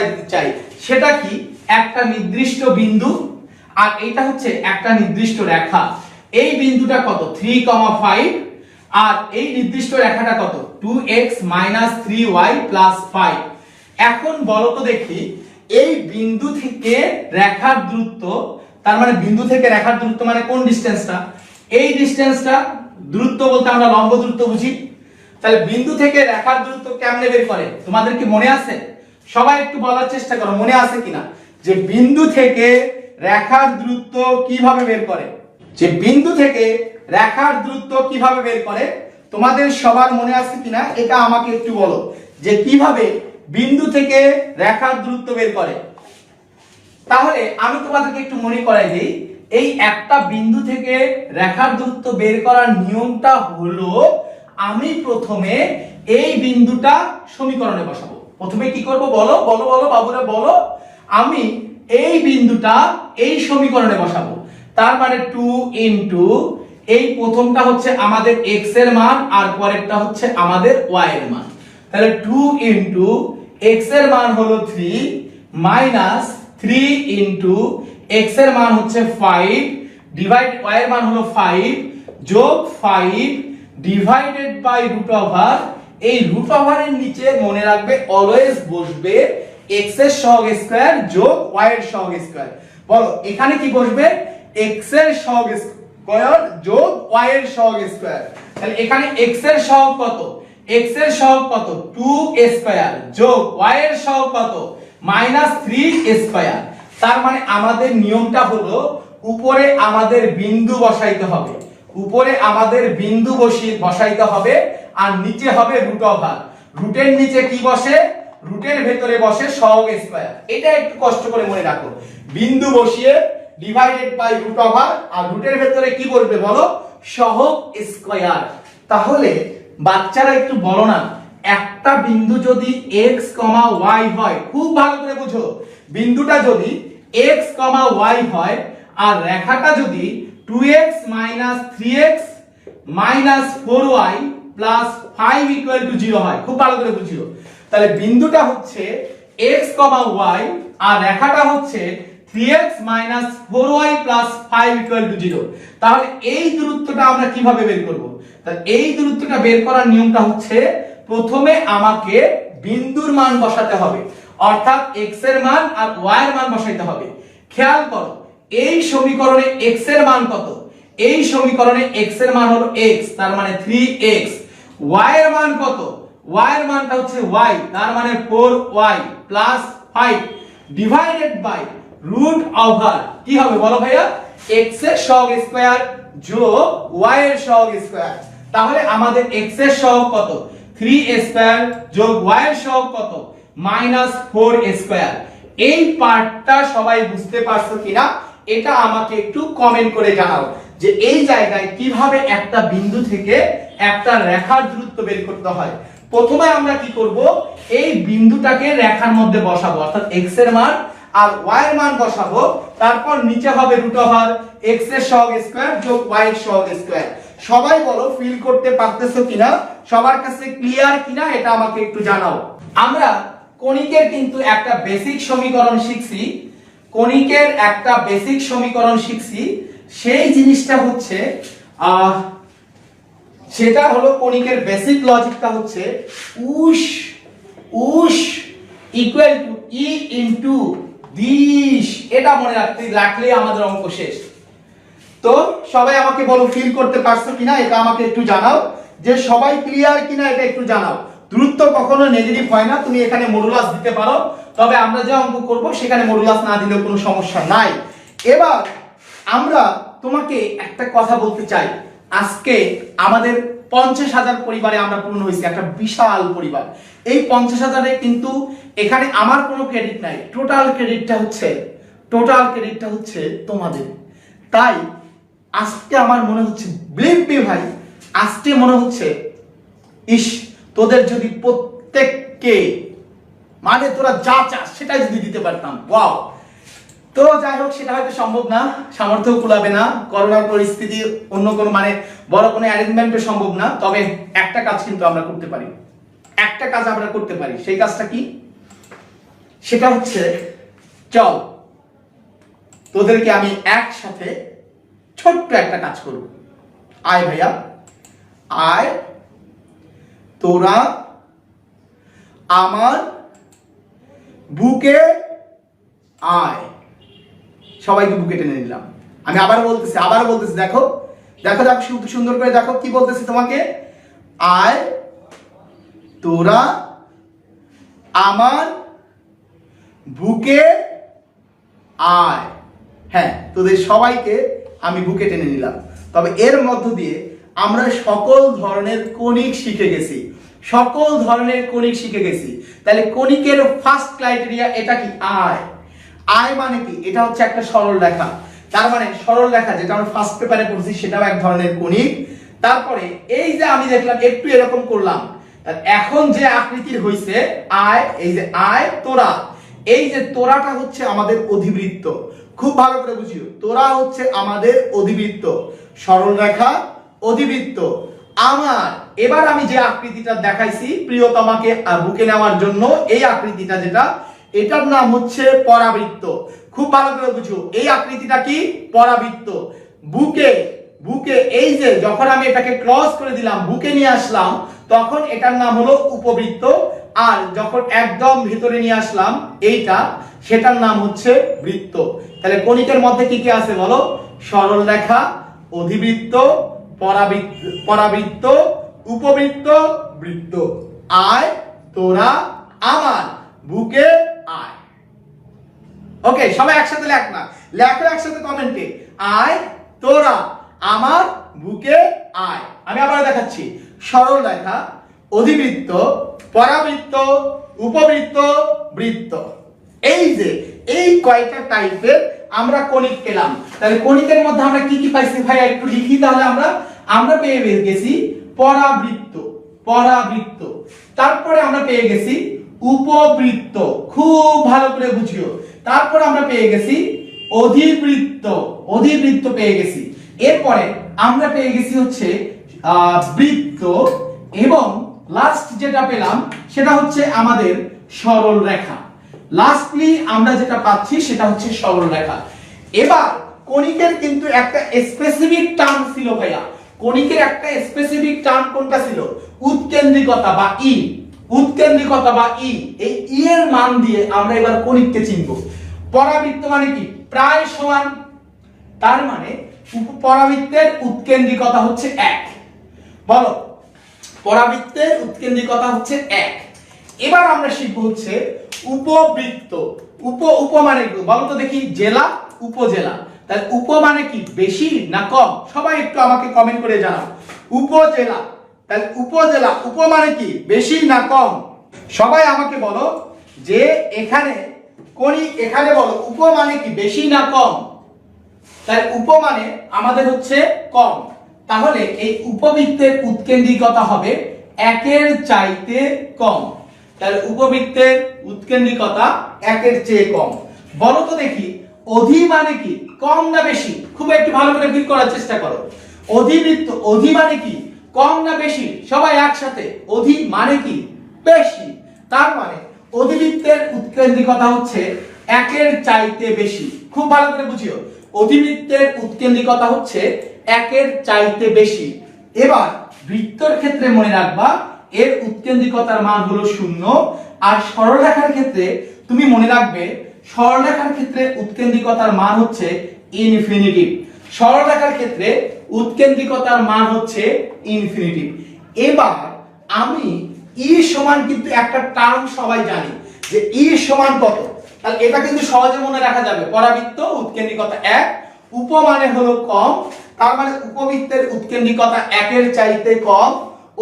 দিতে চাই। সেটা কি? একটা নির্দিষ্ট বিন্দু, আর এইটা হচ্ছে একটা নির্দিষ্ট রেখা। এই বিন্দুটা কত? 3,5, আর এই নির্দিষ্ট রেখাটা কত? 2x - 3y + 5। এখন বলো তো দেখি, এই বিন্দু থেকে রেখার দূরত্ব, তার মানে বিন্দু থেকে রেখার দূরত্ব মানে কোন ডিসটেন্সটা? এই ডিসটেন্সটা। দূরত্ব বলতে আমরা লম্ব দূরত্ব বুঝি। তাহলে বিন্দু থেকে রেখার দূরত্ব কেমনে বের করে? তোমাদের কি মনে আছে? সবাই একটু বলার চেষ্টা করো, মনে আছে কিনা যে বিন্দু থেকে রেখার দূরত্ব কিভাবে বের করে? তোমাদের সবার মনে আছে কিনা এটা আমাকে একটু বলো, যে কিভাবে বিন্দু থেকে রেখার দূরত্ব বের করে। তাহলে আমি তোমাদেরকে একটু মনে করাই দেই, এই একটা বিন্দু থেকে রেখার দূরত্ব বের করার নিয়মটা হলো, আমি প্রথমে এই বিন্দুটা সমীকরণে বসাবো। প্রথমে কি করব? বলো বাবুরা বলো। আমি এই বিন্দুটা এই সমীকরণে বসাবো। তার মানে 2 ইনটু, এই প্রথমটা হচ্ছে আমাদের x এর মান, আর পরেরটা হচ্ছে আমাদের y এর মান। তাহলে 2 ইনটু x এর মান হলো 3 মাইনাস 3 ইনটু x এর মান হচ্ছে 5 ডিভাইড y এর মান হলো 5 যোগ 5 ডিভাইডেড বাই রুট ওভার। এই রুট ওভারের নিচে মনে রাখবে অলওয়েজ বসবে x এর সহগ স্কয়ার যোগ y এর সহগ স্কয়ার। বলো এখানে কি বসবে? x এর সহগ স্কয়ার যোগ y এর সহগ স্কয়ার। তাহলে এখানে x এর সহগ কত? x এর সহগ কত? 2 স্কয়ার যোগ y এর সহগ কত? -3 স্কয়ার। তার মানে আমাদের নিয়মটা হলো উপরে আমাদের বিন্দু বসাইতে হবে, উপরে আমাদের বিন্দু বসাইতে হবে, আর নিচে হবে রুট ওভার। রুটের নিচে কি বসে? রুটের ভেতরে বসে সহগ স্কয়ার। এটা একটু কষ্ট করে মনে রাখো, বিন্দু বসিয়ে ডিভাইডেড বাই রুট ওভার, আর রুটের ভেতরে কি বলবে বলো? সহগ স্কয়ার। তাহলে বাচ্চারা একটু বলো না, একটা বিন্দু যদি x, y হয়, খুব ভালো করে বুঝো, বিন্দুটা যদি x, y হয় আর রেখাটা যদি 2x 3x 4y 5 0 হয়, খুব ভালো করে বুঝিও। তাহলে বিন্দুটা হচ্ছে x, y আর রেখাটা হচ্ছে 3x 4y 5 0। তাহলে এই দূরত্বটা আমরা কিভাবে বের করব? তাহলে এই দূরত্বটা বের করার নিয়মটা হচ্ছে প্রথমে আমাকে বিন্দুর মান বসাতে হবে, অর্থাৎ x এর মান আর y এর মান বসাইতে হবে। খেয়াল করো, এই সমীকরণে x এর মান কত? এই সমীকরণে x এর মান হলো x, তার মানে 3x। y এর মান কত? y এর মানটা হচ্ছে y, তার মানে 4y 5 divided by root over কি হবে বলো ভাইয়া? x এর সহগ স্কয়ার যোগ y এর সহগ স্কয়ার। তাহলে আমাদের x এর সহগ কত? 3 স্কয়ার যোগ y এর সহগ কত? -4 স্কয়ার। এই পার্টটা সবাই বুঝতে পারছো কিনা এটা আমাকে একটু কমেন্ট করে জানাও, যে এই জায়গায় কিভাবে একটা বিন্দু থেকে একটা রেখার দূরত্ব বের করতে হয়। প্রথমে আমরা কি করব? এই বিন্দুটাকে রেখার মধ্যে বসাবো, অর্থাৎ x এর মান আর y এর মান বসাবো, তারপর নিচে হবে রুট ওভার x এর সহগ স্কয়ার যোগ y এর সহগ স্কয়ার। সবাই বলো ফিল করতে পারতেছো কিনা, সবার কাছে ক্লিয়ার কিনা এটা আমাকে একটু জানাও। আমরা কণিকের কিন্তু একটা বেসিক সমীকরণ শিখছি, কণিকের একটা বেসিক সমীকরণ শিখছি। সেই জিনিসটা হচ্ছে সেটা হলো কণিকের বেসিক লজিকটা হচ্ছে উস equal to e into this. এটা মনে রাখলে আমাদের অঙ্ক শেষ। তো সবাই আমাকে বলো ফিল করতে পারছো কিনা এটা আমাকে একটু জানাও, যে সবাই ক্লিয়ার কিনা এটা একটু জানাও। দূরত্ব কখনো নেগেটিভ হয় না, তুমি এখানে মডুলাস দিতে পারো, তবে আমরা যে অঙ্ক করব সেখানে মডুলাস না দিলেও কোনো সমস্যা নাই। এবার আমরা তোমাকে একটা কথা বলতে চাই, আজকে আমাদের 50,000 পরিবারে আমরা পূর্ণ হয়েছি, একটা বিশাল পরিবার। এই 50,000-এ কিন্তু এখানে আমার কোনো ক্রেডিট নাই, টোটাল ক্রেডিটটা হচ্ছে তোমাদের। তাই আজকে আমার মনে হচ্ছে, বিলিভ মি ভাই, আজকে মনে হচ্ছে ইস তোদের যদি প্রত্যেককে মানে তোরা যা চাস সেটাই যদি দিতে পারতাম, ওয়াও। তো যাই হোক, সেটা হয়তো সম্ভব না, সামর্থ্য কুলাবে না, করোনার পরিস্থিতি, অন্য কোনো মানে বড় কোনো অ্যারেঞ্জমেন্টও সম্ভব না। তবে একটা কাজ কিন্তু আমরা করতে পারি, একটা কাজ আমরা করতে পারি। সেই কাজটা কি? সেটা হচ্ছে চল তোদেরকে আমি একসাথে ছোট্ট একটা কাজ করব। আয় ভাইয়া আয়, তোরা আমার বুকে আয়। সবাইকে বুকে টেনে নিলাম। আমি আবার বলতেছি দেখো দেখো দেখো সুন্দর করে দেখো কি বলতেছি তোমাকে। আয় তোরা আমার বুকে আয়। হ্যাঁ, তোদের সবাইকে আমি বুকে টেনে নিলাম। তবে এর মধ্য দিয়ে আমরা সকল ধরনের কণিক শিখে গেছি, তাহলে কণিকের ফার্স্ট ক্রাইটেরিয়া এটা কি? আয়। আয় মানে কি? এটা হচ্ছে একটা সরল রেখা। তার মানে সরল রেখা যেটা আমরা ফার্স্ট পেপারে পড়ছি সেটাও এক ধরনের কণিক। তারপরে এই যে আমি দেখলাম একটু এরকম করলাম, এখন যে আকৃতির হইছে আয়, এই যে আয় তোরা, এই যে তোরাটা হচ্ছে আমাদের অধিবৃত্ত। খুব ভালো করে বুঝিও, তোরা হচ্ছে আমাদের অধিবৃত্ত, সরল রেখা অধিবৃত্ত আমার। এবার আমি যে আকৃতিটা দেখাইছি প্রিয়তমাকে বুকে নেওয়ার জন্য, এই আকৃতিটা যেটা, এটার নাম হচ্ছে পরাবৃত্ত। খুব ভালো করে বুঝো, এই আকৃতিটা কি? পরাবৃত্ত। বুকে এই যে যখন আমি এটাকে ক্রস করে দিলাম, বুকে নিয়ে আসলাম, তখন এটার নাম হলো উপবৃত্ত। আর যখন একদম ভিতরে নিয়ে আসলাম এইটা, সেটার নাম হচ্ছে বৃত্ত। তাহলে কণিকের মধ্যে কি কি আছে বলো? সরল রেখা, অধিবৃত্ত, পরাবৃত্ত, উপবৃত্ত, বৃত্ত। আয় তোরা আমার বুকে আয়। ওকে, সবাই একসাথে লেখ না, লেখো একসাথে কমেন্টে, আয় তোরা আমার বুকে আয়। আমি আবার দেখাচ্ছি, সরল রেখা, অধিবৃত্ত, পরাবৃত্ত, উপবৃত্ত, বৃত্ত। এই যে এই কয়টা টাইপের আমরা কণিক পেলাম। তাহলে কণিকের মধ্যে আমরা কি কি পাইছি ভাই একটু লিখি। তাহলে আমরা পেয়ে গেছি পরাবৃত্ত, পরাবৃত্ত। তারপরে আমরা পেয়ে গেছি উপবৃত্ত, খুব ভালো করে বুঝিও। তারপরে আমরা পেয়ে গেছি অধিবৃত্ত, অধিবৃত্ত পেয়ে গেছি। এরপরে আমরা পেয়ে গেছি হচ্ছে বৃত্ত, এবং লাস্ট যেটা পেলাম সেটা হচ্ছে আমাদের সরল রেখা। লাস্টলি আমরা যেটা পাচ্ছি সেটা হচ্ছে সরল রেখা। এবার কণিকের কিন্তু একটা স্পেসিফিক টার্ম ছিল ভাইয়া, কণিকের একটা স্পেসিফিক টার্ম কোনটা ছিল? উৎকেন্দ্রিকতা বা ই, উৎকেন্দ্রিকতা বা ই। এই ই এর মান দিয়ে আমরা এবার কণিককে চিনব। পরাবৃত্ত মানে কি? প্রায় সমান, তার মানে পরাবৃত্তের উৎকেন্দ্রিকতা হচ্ছে 1। বলো, পরাবৃত্তের উৎকেন্দ্রিকতা হচ্ছে 1। এবার আমরা শিখব হচ্ছে উপবৃত্ত। উপ মানে কি বলো তো দেখি? জেলা, উপজেলা। তাহলে উপ মানে কি? বেশি না কম? সবাই একটু আমাকে কমেন্ট করে জানাও। উপজেলা, তাহলে উপজেলা, উপ মানে কি? বেশি না কম? সবাই আমাকে বলো যে এখানে এখানে বলো উপ মানে কি? বেশি না কম? তাহলে উপ মানে আমাদের হচ্ছে কম। তাহলে এই উপবৃত্তের উৎকেন্দ্রিকতা হবে 1 এর চাইতে কম। তাহলে উপবৃত্তের উৎকেন্দ্রিকতা 1 এর চেয়ে কম। বলো তো দেখি অধি মানে কি? কম না বেশি? খুব একটু ভালো করে ফিল করার চেষ্টা করো। অধিবৃত্ত, অধি মানে কি? কম না বেশি? সবাই একসাথে, অধি মানে কি? বেশি। তার মানে অধিবৃত্তের উৎকেন্দ্রিকতা হচ্ছে 1 এর চাইতে বেশি। খুব ভালো করে বুঝিও, অধিবৃত্তের উৎকেন্দ্রিকতা হচ্ছে 1 এর চাইতে বেশি। এবার বৃত্তর ক্ষেত্রে মনে রাখবা এর উৎকেন্দ্রিকতার মান হলো 0। আর সরলরেখার ক্ষেত্রে তুমি মনে রাখবে সরলরেখার ক্ষেত্রে উৎকেন্দ্রিকতার মান হচ্ছে ইনফিনিটিভ। সরলরেখার ক্ষেত্রে উৎকেন্দ্রিকতার মান হচ্ছে ইনফিনিটিভ। এবার আমি ই সমান কিন্তু একটা টার্ম সবাই জানি যে ই সমান কত। তাহলে এটা কিন্তু সহজে মনে রাখা যাবে। পরাবৃত্ত উৎকেন্দ্রিকতা 1, উপ মানে হলো কম, তার মানে উপবৃত্তের উৎকেন্দ্রিকতা 1 এর চাইতে কম।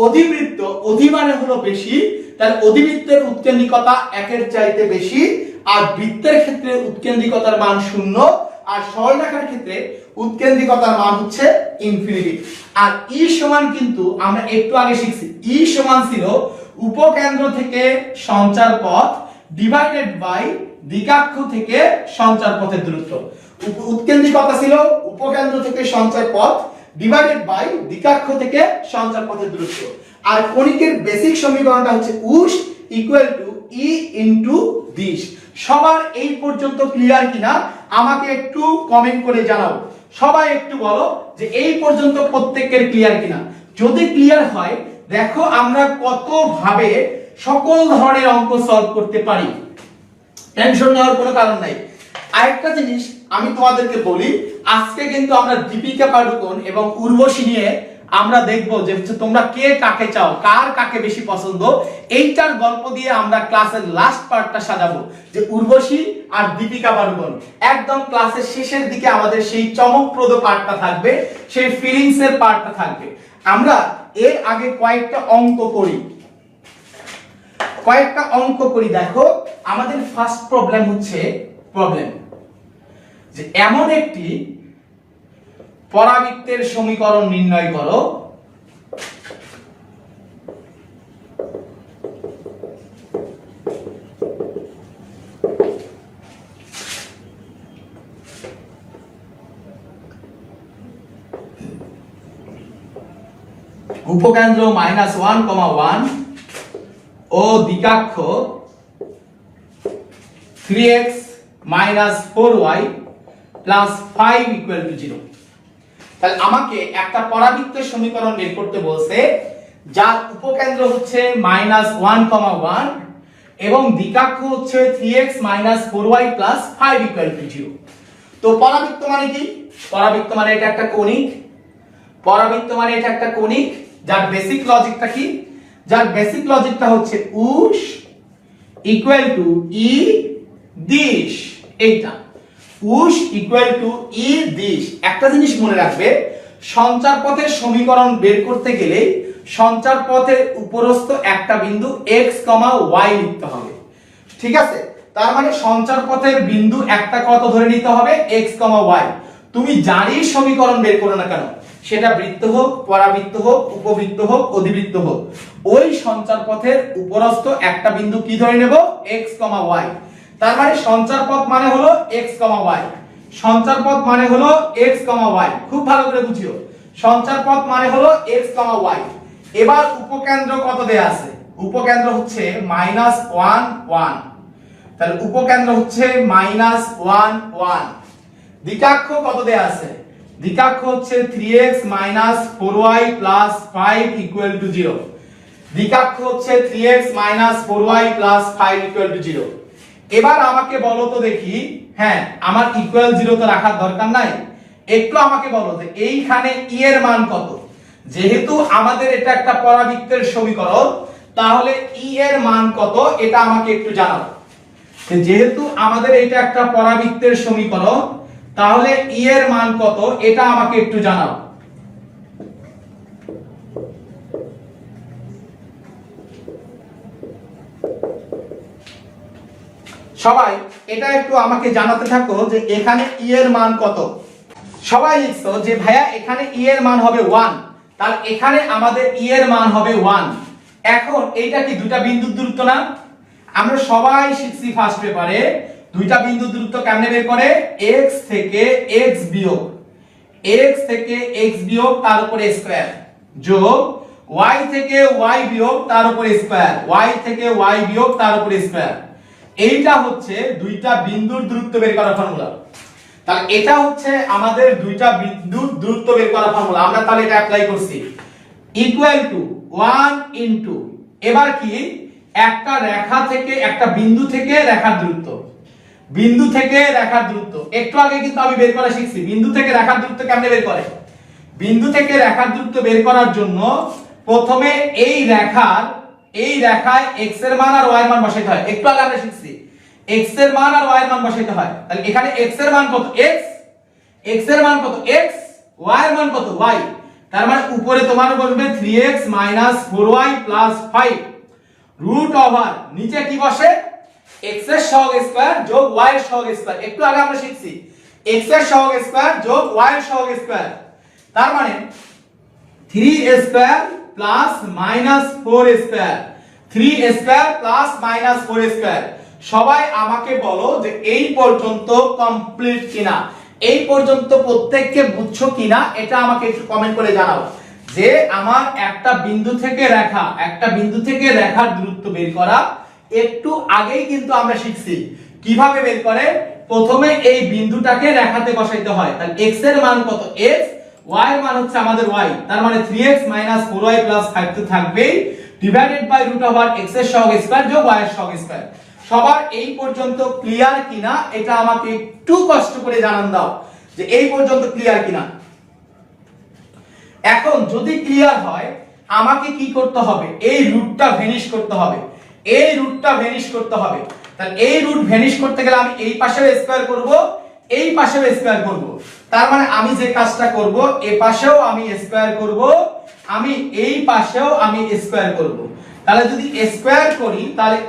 অধিবৃত্ত, অধি মানে হলো বেশি, তাহলে অধিবৃত্তের উৎকেন্দ্রিকতা 1 এর চাইতে বেশি। আর বৃত্তের ক্ষেত্রে উৎকেন্দ্রিকতার মান 0, আর সরলরেখার ক্ষেত্রে উৎকেন্দ্রিকতার মান হচ্ছে ইনফিনিটি। আর ই সমান কিন্তু আমরা একটু আগে শিখছি, ই সমান ছিল উপকেন্দ্র থেকে সঞ্চার পথ ডিভাইডেড বাই দিকাক্ষ থেকে সঞ্চার পথের দূরত্ব। উৎকেন্দ্রিকতা ছিল উপকেন্দ্র থেকে সঞ্চার পথ ডিভাইডেড বাই দিকাক্ষ থেকে সঞ্চার পথের দূরত্ব। আর কণিকের বেসিক সমীকরণটা হচ্ছে উস equal to e into this. সবার এই পর্যন্ত ক্লিয়ার কিনা আমাকে একটু কমেন্ট করে জানাও। সবাই একটু বলো যে এই পর্যন্ত প্রত্যেকের ক্লিয়ার কিনা। যদি ক্লিয়ার হয় দেখো আমরা কত ভাবে সকল ধরনের অঙ্ক সলভ করতে পারি। টেনশন নেওয়ার কোনো কারণ নাই। আরেকটা জিনিস আমি তোমাদেরকে বলি, আজকে কিন্তু আমরা দীপিকা পাডুকোন এবং উর্বশী নিয়ে আমরা দেখব যে তোমরা কে কাকে চাও, কার কাকে বেশি পছন্দ। এইটার গল্প দিয়ে আমরা ক্লাসের লাস্ট পার্টটা সাজাবো যে উর্বশী আর দীপিকা পাডুকোন। একদম ক্লাসের শেষের দিকে আমাদের সেই চমকপ্রদ পার্টটা থাকবে, সেই ফিলিংস এর পার্টটা থাকবে। আমরা এর আগে কয়েকটা অঙ্ক করি। দেখো আমাদের ফার্স্ট প্রবলেম হচ্ছে যে এমন একটি পরাবৃত্তের সমীকরণ নির্ণয় করো উপকেন্দ্র -1,1 ও দিকাক্ষ 3x - 4y + 5 = 0। তাহলে আমাকে একটা পরাবৃত্তের সমীকরণ বের করতে বলছে যার উপকেন্দ্র হচ্ছে -1,1 এবং দিকাক্ষ হচ্ছে 3x - 4y + 5 = 0। তো পরাবৃত্ত মানে কি? পরাবৃত্ত মানে এটা একটা কণিক, পরাবৃত্ত মানে এটা একটা কণিক, যার বেসিক লজিকটা কি? যার বেসিক লজিকটা হচ্ছে উস ইকুয়াল টু ই দিশ। এইটা উস ইকুয়াল টু ই দিশ। একটা জিনিস মনে রাখবে, সঞ্চার পথের সমীকরণ বের করতে গেলে সঞ্চার পথের উপরস্থ একটা বিন্দু x, y লিখতে হবে। ঠিক আছে, তার মানে সঞ্চার পথের বিন্দু একটা কত ধরে নিতে হবে? x, y। তুমি যারই সমীকরণ বের করো না কেন, সেটা বৃত্ত হোক, পরাবৃত্ত হোক, উপবৃত্ত হোক, অধিবৃত্ত হোক, ওই সঞ্চার পথের উপরস্থ একটা বিন্দু কি ধরে নেব? x, y। তার মানে সঞ্চার পথ মানে হলো x, y। সঞ্চার পথ মানে হলো x, y। খুব ভালো করে বুঝিও, সঞ্চার পথ মানে হলো x, y। এবার উপকেন্দ্র কত দেয়া আছে? উপকেন্দ্র হচ্ছে -1 1। তাহলে উপকেন্দ্র হচ্ছে -1 1। দ্বিকাক্ষ কত দেয়া আছে? দ্বিকাক্ষ হচ্ছে 3x - 4y + 5 = 0। দ্বিকাক্ষ হচ্ছে 3x - 4y + 5 = 0। এবার আমাকে বলো তো দেখি, হ্যাঁ আমার ইকুয়াল 0 তো রাখার দরকার নাই, একটু আমাকে বলো যে এইখানে ই এর মান কত? যেহেতু আমাদের এটা একটা পরাবৃত্তের সমীকরণ, তাহলে ই এর মান কত এটা আমাকে একটু জানাও। যেহেতু আমাদের এটা একটা পরাবৃত্তের সমীকরণ, তাহলে ই এর মান কত এটা আমাকে একটু জানাও। সবাই এটা একটু আমাকে জানাতে থাকো যে এখানে ই এর মান কত। সবাই লিখছো যে ভাইয়া এখানে ই এর মান হবে 1, তাহলে এখানে আমাদের ই এর মান হবে 1। এখন এইটা কি দুইটা বিন্দুর দূরত্ব না? আমরা সবাই শিখছি ফার্স্ট পেপারে দুইটা বিন্দুর দূরত্ব কেমনে বের করে? x থেকে x বিয়োগ, x থেকে x বিয়োগ তার উপরে স্কয়ার, যোগ y থেকে y বিয়োগ তার উপরে স্কয়ার, y থেকে y বিয়োগ তার উপরে স্কয়ার। এইটা হচ্ছে দুইটা বিন্দুর দূরত্ব বের করার ফর্মুলা। তাহলে এটা হচ্ছে আমাদের দুইটা বিন্দুর দূরত্ব বের করার ফর্মুলা। আমরা তাহলে এটা অ্যাপ্লাই করছি, ইকুয়াল টু 1 ইনটু, এবার কি একটা রেখা থেকে একটা বিন্দু থেকে রেখার দূরত্ব, বিন্দু থেকে রেখার দূরত্ব। একটু আগে কিন্তু আমি বের করা শিখছি বিন্দু থেকে রেখার দূরত্ব কেমনে বের করে। বিন্দু থেকে রেখার দূরত্ব বের করার জন্য প্রথমে এই রেখায় x এর মান আর y এর মান বসাইতে হয়। একটু আগে আমরা শিখছি x এর মান আর y এর মান বসাইতে হয়। তাহলে এখানে x এর মান কত? x এর মান কত? x, y এর মান কত? y। তার মানে উপরে তোমার বসবে 3x - 4y + 5 রুট ওভার, নিচে কি বসে? x এর সহগ স্কয়ার যোগ y এর সহগ স্কয়ার। একটু আগে আমরা শিখছি x এর সহগ স্কয়ার যোগ y এর সহগ স্কয়ার। তার মানে 3 square plus minus 4 square, 3 square plus minus 4 square. সবাই আমাকে বলো যে এই পর্যন্ত কমপ্লিট কিনা, এই পর্যন্ত প্রত্যেককে বুঝছো কিনা এটা আমাকে একটু কমেন্ট করে জানাও। যে আমার একটা বিন্দু থেকে রেখার দূরত্ব বের করা, একটু আগেই কিন্তু আমরা শিখছি কিভাবে বের করে। প্রথমে এই বিন্দুটাকে রেখাতে বসাইতে হয়। তাহলে x এর মান কত? x, y এর মান হচ্ছে আমাদের y, তার মানে 3x - 4y + 5 তো থাকবেই, divided by root over x এর সহগ স্কয়ার যোগ y এর সহগ স্কয়ার। সবার এই পর্যন্ত ক্লিয়ার কিনা এটা আমাকে একটু কষ্ট করে জানান দাও যে এই পর্যন্ত ক্লিয়ার কিনা। এখন যদি ক্লিয়ার হয় আমাকে কি করতে হবে? এই রুটটা ভ্যানিশ করতে হবে, এই রুটটা ভ্যানিশ করতে হবে। তাহলে এই রুট ভ্যানিশ করতে গেলে আমি এই পাশেও স্কয়ার করব, এই পাশেও স্কয়ার করব। তার মানে আমি যে কাজটা করব, এই পাশেও আমি স্কয়ার করব, আমি এই পাশেও আমি স্কয়ার করব। তাহলে যদি স্কয়ার করি তাহলে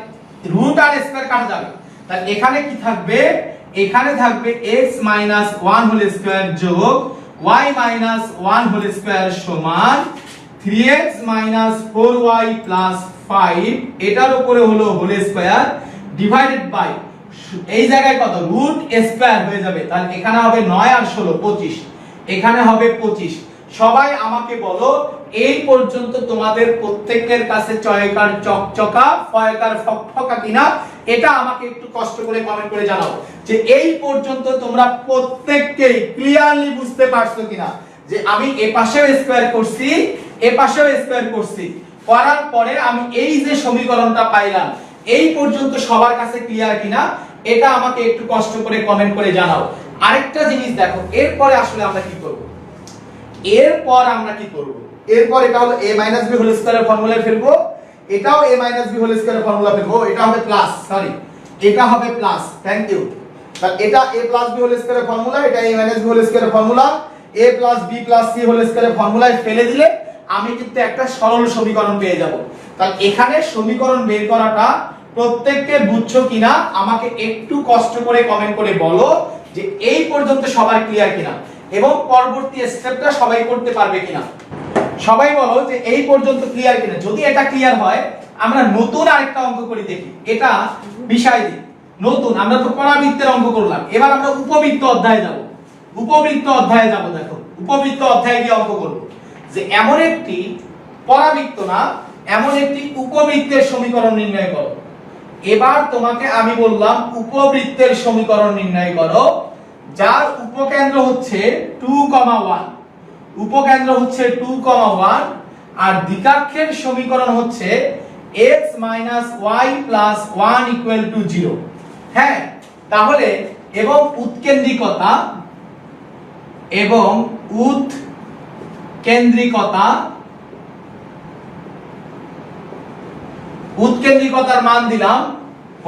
রুট আর স্কয়ার কাটা যাবে। তাহলে এখানে কি থাকবে? এখানে থাকবে x - 1 হোল স্কয়ার যোগ y - 1 হোল স্কয়ার সমান 3x - 4y + 5, এটার উপরে হলো হোল স্কয়ার ডিভাইডেড বাই, এই জায়গায় কত? রুট স্কয়ার হয়ে যাবে। তাহলে এখানে হবে 9 আর 16 25, এখানে হবে 25। সবাই আমাকে বলো এই পর্যন্ত তোমাদের প্রত্যেকের কাছে চয়কার চকচকা ফয়কার ফকফকা কিনা এটা আমাকে একটু কষ্ট করে কমেন্ট করে জানাও যে এই পর্যন্ত তোমরা প্রত্যেককেই ক্লিয়ারলি বুঝতে পারছো কিনা যে আমি এই পাশেও স্কয়ার করছি, এই পাশেও স্কয়ার করছি, করার পরে আমি এই যে সমীকরণটা পাইলাম এই পর্যন্ত সবার কাছে ক্লিয়ার কিনা এটা আমাকে একটু কষ্ট করে কমেন্ট করে জানাও। আরেকটা জিনিস দেখো, এরপরে আসলে আমরা কি করব? এরপর আমরা কি করব, এরপর এটা হলো a - b হোল স্কয়ারের ফর্মুলায় ফেলবো, এটাও a - b হোল স্কয়ারের ফর্মুলা ফেলবো, এটা হবে প্লাস, সরি এটা হবে প্লাস, থ্যাংক ইউ। তাহলে এটা a + b হোল স্কয়ারের ফর্মুলা, এটা a - b হোল স্কয়ারের formula, a + b + c whole স্কয়ারের ফর্মুলায় ফেলে দিলে আমি কিন্তু একটা সরল সমীকরণ পেয়ে যাব। তাহলে এখানে সমীকরণ বের করাটা প্রত্যেককে বুঝছো কিনা আমাকে একটু কষ্ট করে কমেন্ট করে বলো যে এই পর্যন্ত সবার ক্লিয়ার কিনা এবং পরবর্তী স্টেপটা সবাই করতে পারবে কিনা। সবাই বলো যে এই পর্যন্ত ক্লিয়ার কিনা। যদি এটা ক্লিয়ার হয় আমরা নতুন আরেকটা অঙ্ক করি, দেখি এটা বিষয় দিই নতুন। আমরা তো পরাবৃত্তের অঙ্ক করলাম, এবার আমরা উপবৃত্ত অধ্যায়ে যাব। উপবৃত্ত অধ্যায়ে যাব, দেখো উপবৃত্ত অধ্যায়ে গিয়ে অঙ্ক করব যে এমন একটি পরাবৃত্ত না, এমন একটি উপবৃত্তের সমীকরণ নির্ণয় করো। এবার তোমাকে আমি বললাম উপবৃত্তের সমীকরণ নির্ণয় করো যার উপকেন্দ্র হচ্ছে 2,1, উপকেন্দ্র হচ্ছে 2,1 আর দ্বিঘাক্ষের সমীকরণ হচ্ছে x - y + 1 = 0। হ্যাঁ, তাহলে এবং উৎকেন্দ্রিকতা উৎকেন্দ্রিকতার মান দিলাম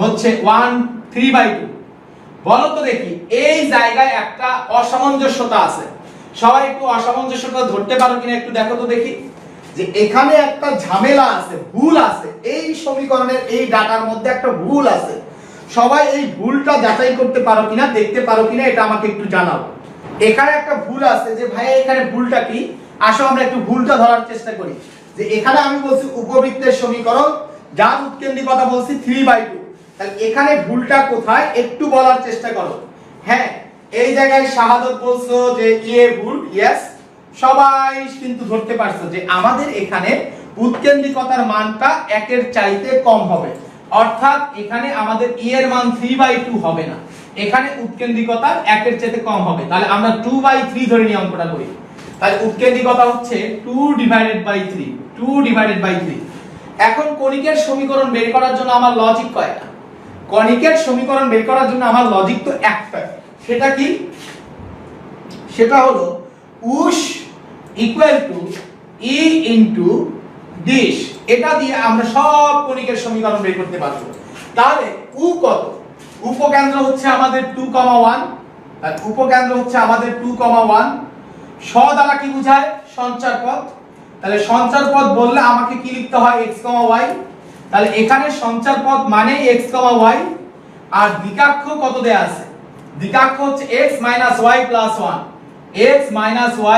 হচ্ছে 1/3/2। বলো তো দেখি এই জায়গায় একটা অসামঞ্জস্যতা আছে, সবাই একটু অসামঞ্জস্যতা ধরতে পারো কিনা একটু দেখো তো দেখি। যে এখানে একটা ঝামেলা আছে, ভুল আছে, এই সমীকরণের এই ডাটার মধ্যে একটা ভুল আছে। সবাই এই ভুলটা যাচাই করতে পারো কিনা, দেখতে পারো কিনা, এটা আমাকে একটু জানাও। এখানে একটা ভুল আছে যে ভাই এখানে ভুলটা কি, আসো আমরা একটু ভুলটা ধরার চেষ্টা করি। যে এখানে আমি বলছি উপবৃত্তের সমীকরণ যার উৎকেন্দ্রিকতা বলছি 3/2, তাহলে এখানে ভুলটা কোথায় একটু বলার চেষ্টা করো। হ্যাঁ, এই জায়গায় শাহাদত বলছো যে ভুল, ইয়েস সবাই কিন্তু ধরতে পারছো যে আমাদের এখানে উৎকেন্দ্রিকতার মানটা 1 এর চাইতে কম হবে, অর্থাৎ এখানে আমাদের এর মান 3/2 হবে না, এখানে উৎকেন্দ্রিকতা 1 এর চাইতে কম হবে। তাহলে আমরা 2/3 ধরে নিয়ে অঙ্কটা করি। তাহলে উৎকেন্দ্রিকতা হচ্ছে 2/3। এখন কণিকের সমীকরণ বের করার জন্য আমার লজিক কয়টা? কণিকের সমীকরণ বের করার জন্য আমার লজিক তো একটা, সেটা কি? সেটা হলো উস ইকুয়াল টু ই ইনটু দিশ। এটা দিয়ে আমরা সব কণিকের সমীকরণ বের করতে পারবো। তাহলে উ কত? উপকেন্দ্র হচ্ছে আমাদের 2,1, আর উপকেন্দ্র হচ্ছে আমাদের 2,1। স দ্বারা কি বোঝায়? সঞ্চার পথ। তাহলে সঞ্চার পথ বললে আমাকে কি লিখতে হয়? x, y। তাহলে এখানে সঞ্চার পথ মানে x, y। আর দ্বিঘাক্ষ কত দেয়া আছে? দ্বিঘাক্ষ হচ্ছে x - y + 1, x -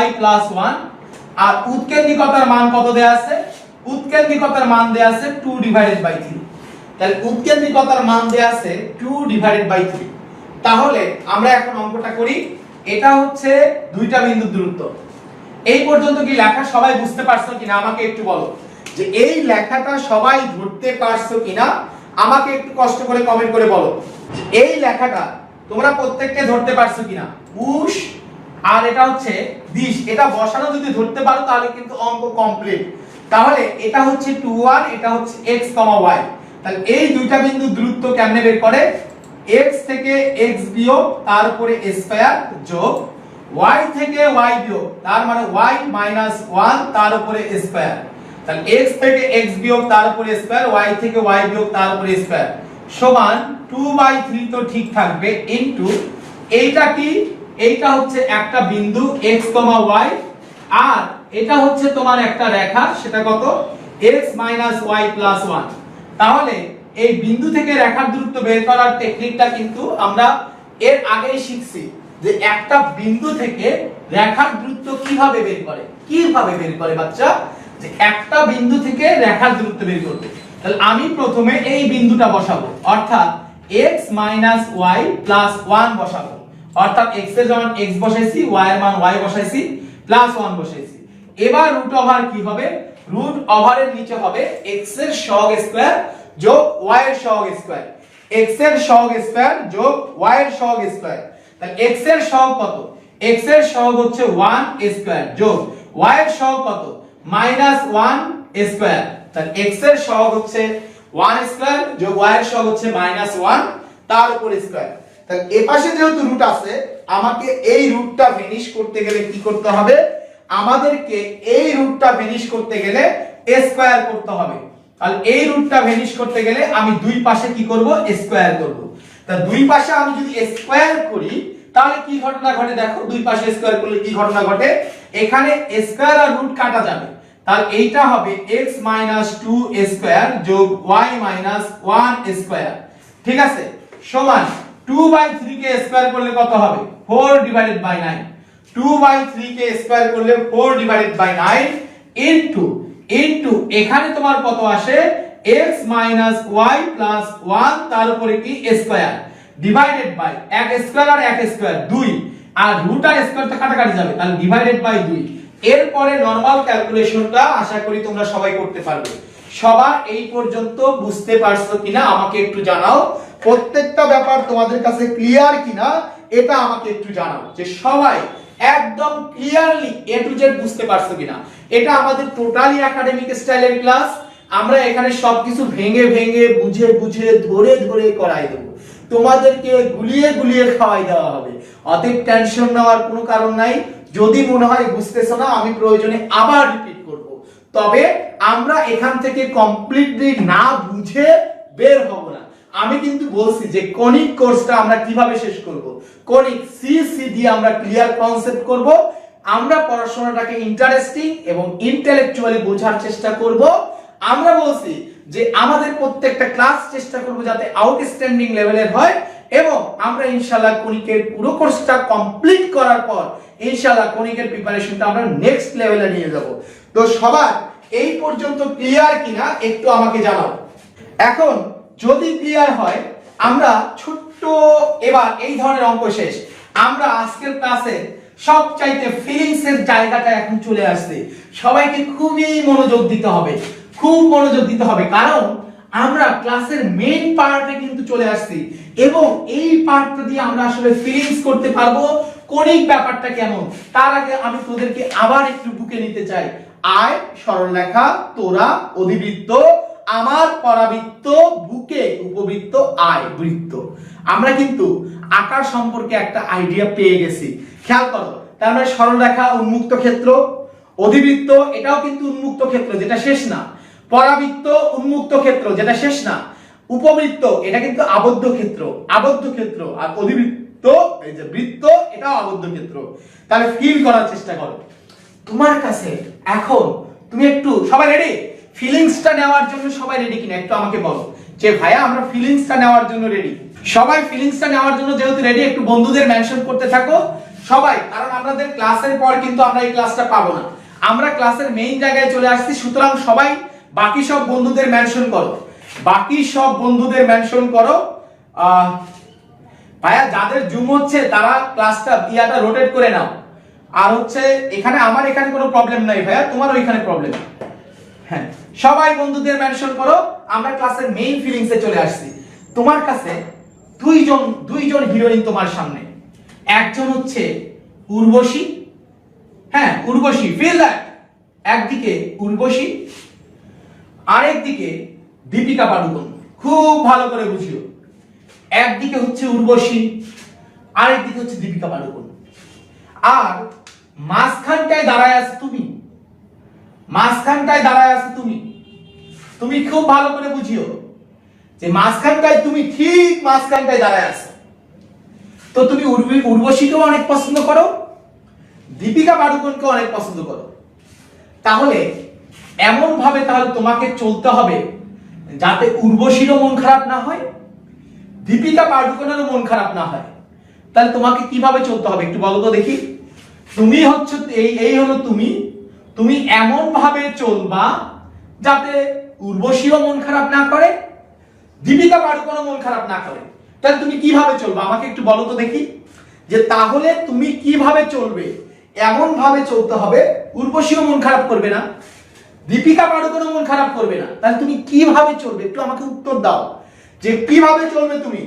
y + 1। আর উৎকেন্দ্রিকতার মান কত দেয়া আছে? উৎকেন্দ্রিকতার মান দেয়া আছে 2/3। তাহলে উৎকেন্দ্রিকতার মান দেয়া আছে 2/3। তাহলে আমরা এখন অঙ্কটা করি। এটা হচ্ছে দুইটা বিন্দুর দূরত্ব। এই পর্যন্ত কি লেখা সবাই বুঝতে পারছো কিনা আমাকে একটু বলো। যে এই লেখাটা সবাই ধরতে পারছো কিনা আমাকে একটু কষ্ট করে কমেন্ট করে বলো। এই লেখাটা তোমরা প্রত্যেককে ধরতে পারছো কিনা? উস আর এটা হচ্ছে দিশ, এটা বসানো যদি ধরতে পারো তাহলে কিন্তু অঙ্ক কমপ্লিট। তাহলে এটা হচ্ছে 2 এটা হচ্ছে x, y। তাহলে এই দুইটা বিন্দুর দূরত্ব কেমনে বের করে? x থেকে x বিয়োগ তার উপরে স্কয়ার যোগ y থেকে y বিয়োগ তার মানে y - 1 তার উপরে স্কয়ার। তাহলে x থেকে x বিয়োগ তার উপরে স্কয়ার, y থেকে y বিয়োগ তার উপরে স্কয়ার সমান 2/3 তো ঠিক থাকবে ইনটু এইটা কি? এইটা হচ্ছে একটা বিন্দু x, y আর এটা হচ্ছে তোমার একটা রেখা, সেটা কত? x - y + 1। তাহলে এই বিন্দু থেকে রেখার দূরত্ব বের করার টেকনিকটা কিন্তু আমরা এর আগেই শিখছি যে একটা বিন্দু থেকে রেখার দূরত্ব কিভাবে বের করে। কিভাবে বের করে বাচ্চা? যে একটা বিন্দু থেকে রেখার দূরত্ব বের করবে। তাহলে আমি প্রথমে এই বিন্দুটা বসাবো, অর্থাৎ x - y + 1 বসাবো। অর্থাৎ x এর মান x বসাইছি, y এর মান y বসাইছি, +1 বসাইছি। এবার রুট ওভার কি হবে? রুট ওভারের নিচে হবে x এর সহগ স্কয়ার যোগ y এর সহগ স্কয়ার। x এর সহগ স্কয়ার যোগ y এর সহগ স্কয়ার। তাহলে x এর সহগ কত? x এর সহগ হচ্ছে 1 স্কয়ার যোগ y এর সহগ কত? -1 স্কয়ার। তাহলে x এর সহগ হচ্ছে 1 স্কয়ার যোগ y এর সহগ হচ্ছে -1 তার উপর স্কয়ার। তাহলে এই পাশে যেহেতু রুট আছে আমাকে এই রুটটা ফিনিশ করতে গেলে কি করতে হবে? আমাদেরকে এই রুটটা ভ্যানিশ করতে গেলে স্কয়ার করতে হবে। তাহলে এই রুটটা ভ্যানিশ করতে গেলে আমি দুই পাশে কি করব, স্কয়ার করব। তা দুই পাশে আমি যদি স্কয়ার করি তাহলে কি ঘটনা ঘটে দেখো, দুই পাশে স্কয়ার করলে কি ঘটনা ঘটে, এখানে স্কয়ার আর রুট কাটা যাবে। তাহলে এইটা হবে x 2 স্কয়ার যোগ y 1 স্কয়ার, ঠিক আছে, সমান 2/3 কে স্কয়ার করলে কত হবে 4/9, 2/3 কে স্কয়ার করলে 4/9 ইনটু এখানে তোমার কত আসে x y 1 তার উপরে কি স্কয়ার ডিভাইডেড বাই এক স্কয়ার আর এক স্কয়ার 2 আর রুট আর স্কয়ার তো কাটাকাটি যাবে, তাহলে ডিভাইডেড বাই 2। এরপরে নরমাল ক্যালকুলেশনটা আশা করি তোমরা সবাই করতে পারবে। সবার এই পর্যন্ত বুঝতে পারছো কিনা আমাকে একটু জানাও, প্রত্যেকটা ব্যাপার তোমাদের কাছে ক্লিয়ার কিনা এটা আমাকে একটু জানাও, যে সবাই একদম ক্লিয়ারলি এ টু জেড বুঝতে পারছো কিনা। এটা আমাদের টোটালি একাডেমিক স্টাইলের ক্লাস, আমরা এখানে সবকিছু ভেঙে ভেঙে বুঝে বুঝে ধরে ধরে করাই দেব, তোমাদেরকে গুলিয়ে গুলিয়ে খাওয়াই দেওয়া হবে। অতএব টেনশন নেওয়ার কোনো কারণ নাই। যদি মনে হয় বুঝতেছো না, আমি প্রয়োজনে আবার রিপিট করব, তবে আমরা এখান থেকে কমপ্লিটলি না বুঝে বের হব না। আমি কিন্তু বলছি যে কনিক কোর্সটা আমরা কিভাবে শেষ করব, কনিক সি দিয়ে আমরা ক্লিয়ার কনসেপ্ট করব। আমরা পড়াশোনাটাকে ইন্টারেস্টিং এবং ইন্টেলেকচুয়ালি বোঝার চেষ্টা করব। আমরা বলছি যে আমাদের প্রত্যেকটা ক্লাস চেষ্টা করব যাতে আউটস্ট্যান্ডিং লেভেলের হয়, এবং আমরা ইনশাআল্লাহ কনিকের পুরো কোর্সটা কমপ্লিট করার পর ইনশাআল্লাহ কনিকের প্রিপারেশনটা আমরা নেক্সট লেভেলে নিয়ে যাব। তো সবার এই পর্যন্ত ক্লিয়ার কিনা একটু আমাকে জানাও। এখন যদি ক্লিয়ার হয়, আমরা ছোট্ট এবার এই ধরনের অঙ্ক শেষ। আমরা আজকের ক্লাসে সবচাইতে ফিলিংস এর জায়গাটা এখন চলে আসছে। সবাইকে খুবই মনোযোগ দিতে হবে, খুব মনোযোগ দিতে হবে, কারণ আমরা ক্লাসের মেইন পার্টে কিন্তু চলে আসছি, এবং এই পার্টটা দিয়ে আমরা আসলে ফিলিংস করতে পারবো কনিক ব্যাপারটা কেমন। তার আগে আমি তোদেরকে আবার একটু বুকে নিতে চাই। আয়, সরলরেখা, তোরা, অধিবৃত্ত, আমার পরাবৃত্ত, বুকে উপবৃত্ত, আয়, বৃত্ত। আমরা কিন্তু আকার সম্পর্কে একটা আইডিয়া পেয়ে গেছি, খেয়াল করো। তার মানে সরলরেখা উন্মুক্ত ক্ষেত্র, অধিবৃত্ত এটাও কিন্তু উন্মুক্ত ক্ষেত্র যেটা শেষ না, পরাবৃত্ত উন্মুক্ত ক্ষেত্র যেটা শেষ না, উপবৃত্ত এটা কিন্তু আবদ্ধ ক্ষেত্র, আর অধিবৃত্ত এই যে বৃত্ত এটাও আবদ্ধ ক্ষেত্র। তাহলে ফিল করার চেষ্টা করো। তোমার কাছে এখন তুমি একটু সবাই রেডি ফিলিংসটা নেওয়ার জন্য? সবাই রেডি কিনা একটু আমাকে বলো যে ভাইয়া আমরা ফিলিংসটা নেওয়ার জন্য রেডি। সবাই ফিলিংসটা নেওয়ার জন্য যেহেতু রেডি, একটু বন্ধুদের মেনশন করতে থাকো সবাই, কারণ আমাদের ক্লাসের পর কিন্তু আমরা এই ক্লাসটা পাবো না, আমরা ক্লাসের মেইন জায়গায় চলে আসছি। সুতরাং সবাই বাকি সব বন্ধুদের মেনশন করো, ভাইয়া যাদের জুম হচ্ছে তারা ক্লাসটা ইয়াটা রোটেট করে নাও। আর হচ্ছে এখানে আমার এখানে কোনো প্রবলেম নাই ভাইয়া, তোমার ওইখানে প্রবলেম। হ্যাঁ, সবাই বন্ধুদের মেনশন করো। আমরা ক্লাসের মেইন ফিলিংসে চলে আসছি। তোমার কাছে দুইজন হিরোইন তোমার সামনে, একজন হচ্ছে উর্বশী, হ্যাঁ উর্বশী, ফিল দ্যাট, একদিকে উর্বশী আরেকদিকে দীপিকা পাডুকোন। খুব ভালো করে বুঝিও, একদিকে হচ্ছে উর্বশী আরেকদিকে হচ্ছে দীপিকা পাডুকোন, আর মাঝখানটায় দাঁড়ায় আছে তুমি খুব ভালো করে বুঝিও যে মাঝখানটায় তুমি ঠিক মাঝখানটায় দাঁড়ায় আছো। তো তুমি উর্বশীকেও অনেক পছন্দ করো, দীপিকা পাডুকোনকেও অনেক পছন্দ করো। তাহলে এমন ভাবে তাহলে তোমাকে চলতে হবে যাতে উর্বশীরও মন খারাপ না হয়, দীপিকা পাডুকোনেরও মন খারাপ না হয়। তাহলে তোমাকে কিভাবে চলতে হবে একটু বলো তো দেখি। তুমি হচ্ছে এই হলো তুমি এমন ভাবে চলবা যাতে উর্বশীও মন খারাপ না করে, দীপিকা পাডুকোনও মন খারাপ না করে। তাহলে তুমি কিভাবে চলবে আমাকে একটু বলো তো দেখি, যে তাহলে তুমি কিভাবে চলবে? এমন ভাবে চলতে হবে উর্বশীও মন খারাপ করবে না, দীপিকা পাডুকোনও মন খারাপ করবে না। তাহলে তুমি কিভাবে চলবে একটু আমাকে উত্তর দাও, যে কিভাবে চলবে তুমি।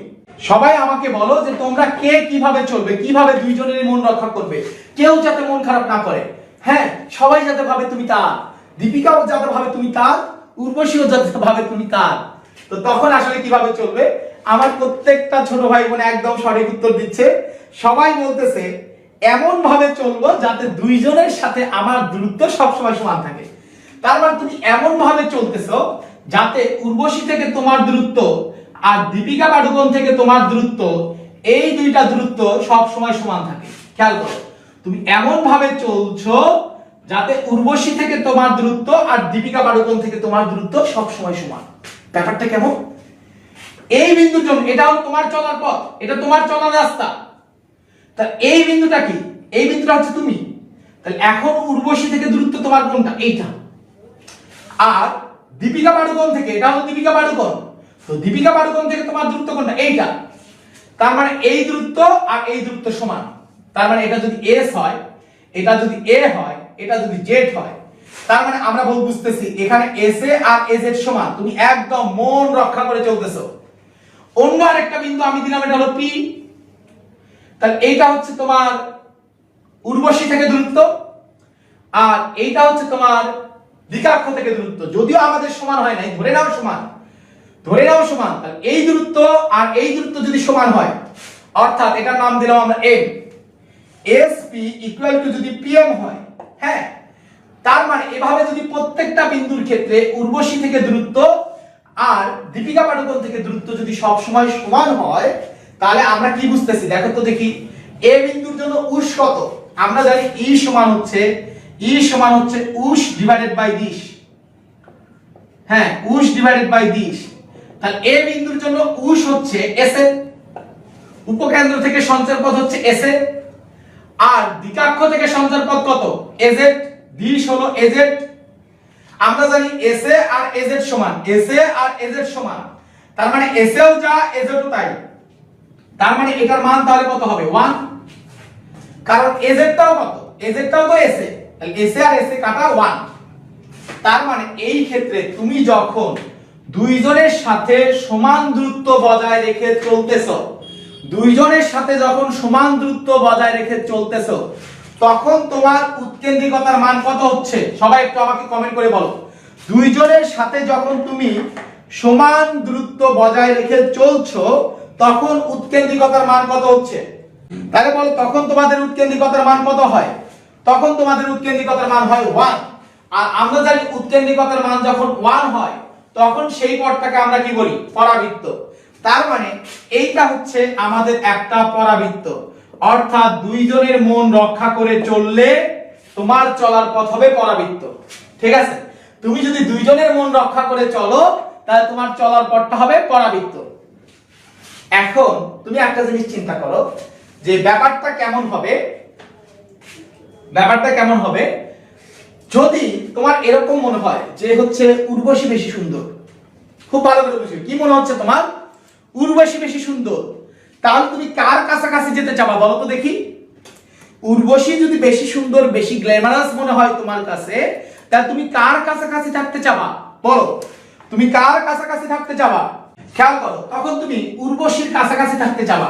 সবাই আমাকে বলো যে তোমরা কে কিভাবে চলবে, কিভাবে দুইজনের মন রক্ষা করবে, কেউ যাতে মন খারাপ না করে। হ্যাঁ, সবাই যাতে ভাবে তুমি তার, দীপিকাও যাতে ভাবে তুমি তার, উর্বশীও যাতে ভাবে তুমি তার। তো তখন আসলে কিভাবে চলবে? আমার প্রত্যেকটা ছোট ভাই বোন একদম সঠিক উত্তর দিচ্ছে। সবাই বলতেছে এমন ভাবে চলবো যাতে দুইজনের সাথে আমার দূরত্ব সবসময় সমান থাকে। তার মানে তুমি এমন ভাবে চলতেছো যাতে উর্বশী থেকে তোমার দূরত্ব আর দীপিকা পাডুকোন থেকে তোমার দূরত্ব, এই দুইটা দূরত্ব সব সময় সমান থাকে। খেয়াল করো, তুমি এমন ভাবে চলছো যাতে উর্বশী থেকে তোমার দূরত্ব আর দীপিকা পাডুকোন থেকে তোমার দূরত্ব সব সময় সমান। ব্যাপারটা কেমন? এই বিন্দুর জন্য এটা হলো তোমার চলার পথ, এটা তোমার চলার রাস্তা। তা এই বিন্দুটা কি? এই বিন্দুটা হচ্ছে তুমি। তাহলে এখন উর্বশী থেকে দূরত্ব তোমার কোনটা? এইটা। আর দীপিকা পাডুকোন থেকে, এটা হলো দীপিকা পাডুকোন, তো দীপিকা পাডুকোন থেকে তোমার দূরত্ব কোনটা? এইটা। তার মানে এই দূরত্ব আর এই দূরত্ব সমান। তার মানে এটা যদি এস হয়, এটা যদি এ হয়, এটা যদি জেড হয়, তার মানে আমরা বুঝতেছি এখানে এস এ আর এজ এর সমান। তুমি একদম মন রক্ষা করে চলতেছো। অন্য আরেকটা বিন্দু আমি দিলাম, এটা হলো পি। তাহলে এইটা হচ্ছে তোমার উর্বশী থেকে দূরত্ব, আর এইটা হচ্ছে তোমার দ্বিকাক্ষ থেকে দূরত্ব। যদিও আমাদের সমান হয় নাই, ধরে নাও সমান, ধরে নাও সমান। তাহলে এই দূরত্ব আর এই দূরত্ব যদি সমান হয়, অর্থাৎ এটার নাম দিলাম আমরা এম, এসপি ইকুয়াল টু যদি পিএম হয়, হ্যাঁ, তার মানে এভাবে যদি প্রত্যেকটা বিন্দুর ক্ষেত্রে উর্বশী থেকে দূরত্ব আর দীপিকা পাডুকোন থেকে দূরত্ব যদি সব সময় সমান হয়, তাহলে আমরা কি বুঝতেছি? দেখো তো দেখি, এ বিন্দুর জন্য উস কত? আমরা জানি ই সমান হচ্ছে উস ডিভাইডেড বাই দিশ। হ্যাঁ, উস ডিভাইডেড বাই দিশ। তাহলে এ বিন্দুর জন্য উস হচ্ছে এস এ, উপকেন্দ্র থেকে সঞ্চার পথ হচ্ছে এস এ, আর দ্বিকাক্ষ থেকে সঞ্চার পথ কত? এজেড। দিশ হলো এজেড। আমরা জানি এস এ আর এজেড সমান, এস এ আর এজেড সমান। তার মানে এস এও যা এজেডও তাই। তার মানে এটার মান তাহলে কত হবে? 1। কারণ এজেডটাও কত? এজেডটাও তো এস এ, তাহলে S A R S A কাটা 1। তার মানে এই ক্ষেত্রে তুমি যখন দুইজনের সাথে সমান দূরত্ব বজায় রেখে চলতেছো, দুইজনের সাথে যখন সমান দূরত্ব বজায় রেখে চলতেছো, তখন তোমার উৎকেন্দ্রিকতার মান কত হচ্ছে? সবাই একটু আমাকে কমেন্ট করে বলো। দুইজনের সাথে যখন তুমি সমান দূরত্ব বজায় রেখে চলছো, তখন উৎকেন্দ্রিকতার মান কত হচ্ছে? তাহলে বলো, তখন তোমাদের উৎকেন্দ্রিকতার মান কত হয়? তখন তোমাদের উৎকেন্দ্রিকতার মান হয় 1। আর আমরা জানি উৎকেন্দ্রিকতার মান যখন 1 হয়, তখন সেই পথটাকে আমরা কি বলি? পরাবৃত্ত। তার মানে এইটা হচ্ছে আমাদের একটা পরাবৃত্ত। অর্থাৎ দুইজনের মন রক্ষা করে চললে তোমার চলার পথ হবে পরাবৃত্ত। ঠিক আছে? তুমি যদি দুইজনের মন রক্ষা করে চলো, তাহলে তোমার চলার পথটা হবে পরাবৃত্ত। এখন তুমি একটা জিনিস চিন্তা করো যে ব্যাপারটা কেমন হবে, যদি তোমার এরকম মনে হয় যে হচ্ছে উর্বশী বেশি সুন্দর। খুব ভালো করে বুঝো, কি মনে হচ্ছে তোমার? উর্বশী বেশি সুন্দর। তাহলে তুমি কার কাছাকাছি যেতে চাবা বলো তো দেখি? উর্বশী যদি বেশি সুন্দর, বেশি গ্ল্যামারাস মনে হয় তোমার কাছে, তাহলে তুমি কার কাছাকাছি থাকতে চাবা বলো? তুমি কার কাছাকাছি থাকতে চাবা? খেয়াল করো, তখন তুমি উর্বশীর কাছাকাছি থাকতে চাবা।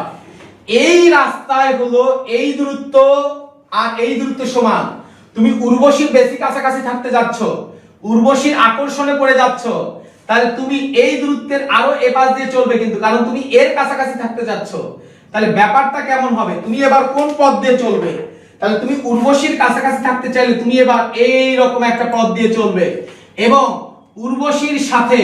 এই রাস্তায় হলো এই দূরত্ব আর এই দূরত্ব সমান। তুমি উর্বশীর বেশি কাছাকাছি থাকতে যাচ্ছ, উর্বশীর আকর্ষণে পড়ে যাচ্ছ, তাহলে তুমি এই দূরত্বের আরো এপাশ দিয়ে চলবে কিন্তু, কারণ তুমি এর কাছাকাছি থাকতে যাচ্ছ। তাহলে ব্যাপারটা কেমন হবে? তুমি এবার কোন পথ দিয়ে চলবে? তাহলে তুমি উর্বশীর কাছাকাছি থাকতে চাইলে তুমি এবার এই রকম একটা পথ দিয়ে চলবে, এবং উর্বশীর সাথে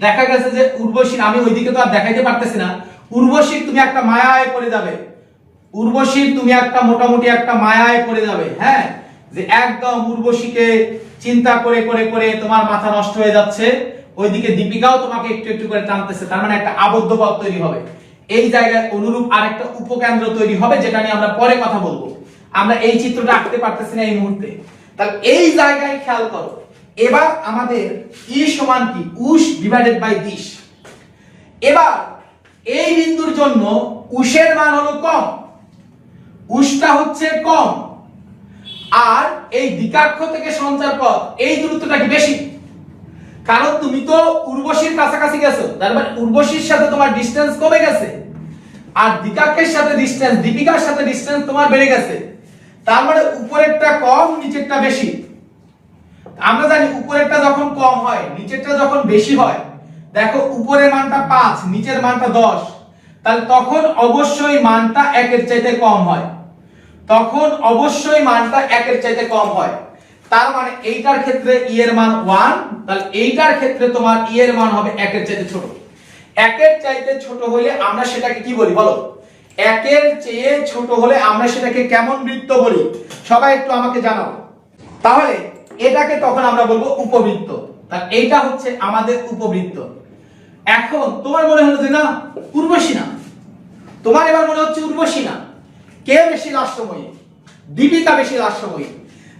দেখা গেছে যে উর্বশীর, আমি ওইদিকে তো আর দেখাইতে পারতেছি না, উর্বশীর তুমি একটা মায়ায় পড়ে যাবে। উর্বশীর তুমি একটা মোটামুটি একটা মায়ায় পড়ে যাবে। হ্যাঁ, যে একদম উর্বশীকে চিন্তা করে করে করে তোমার মাথা নষ্ট হয়ে যাচ্ছে, ওইদিকে দীপিকাও তোমাকে একটু একটু করে টানতেছে। তার মানে একটা আবদ্ধ পথ তৈরি হবে। এই জায়গায় অনুরূপ আরেকটা উপকেন্দ্র তৈরি হবে, যেটা নিয়ে আমরা পরে কথা বলবো। আমরা এই চিত্রটা আঁকতে পারতেছি না এই মুহূর্তে। তাহলে এই জায়গায় খেয়াল করো, এবার আমাদের ই সমান কি? উস ডিভাইডেড বাই দিশ। এবার এই বিন্দুর জন্য উসের মান হলো কম, উসটা হচ্ছে কম, আর এই দ্বিকাক্ষ থেকে সঞ্চার পথ এই দূরত্বটা কি বেশি? কারণ তুমি তো উর্বশীর কাছাকাছি গেছো, তার মানে উর্বশীর সাথে তোমার ডিসটেন্স কমে গেছে, আর দ্বিকাক্ষের সাথে ডিসটেন্স, দীপিকার সাথে ডিসটেন্স তোমার বেড়ে গেছে। তার মানে উপরেরটা কম, নিচেরটা বেশি। আমরা জানি উপরেরটা যখন কম হয়, নিচেরটা যখন বেশি হয়, দেখো উপরের মানটা 5, নিচের মানটা 10, তাহলে তখন অবশ্যই মানটা 1 এর চাইতে কম হয়। তখন অবশ্যই মানটা 1 এর চাইতে কম হয়। তার মানে এইটার ক্ষেত্রে ই এর মান 1, তাহলে এইটার ক্ষেত্রে তোমার ই এর মান হবে 1 এর চাইতে ছোট। 1 এর চাইতে ছোট হলে আমরা সেটাকে কি বলি বলো? 1 এর চেয়ে ছোট হলে আমরা সেটাকে কেমন বৃত্ত বলি? সবাই একটু আমাকে জানাও। তাহলে এটাকে তখন আমরা বলবো উপবৃত্ত। তাহলে এইটা হচ্ছে আমাদের উপবৃত্ত। এখন তোমার মনে হলো যে না উর্বশী না, তোমার এবার মনে হচ্ছে উর্বশী না, কে বেশি লাস্যময়ী? দীপিকা বেশি লাস্যময়ী।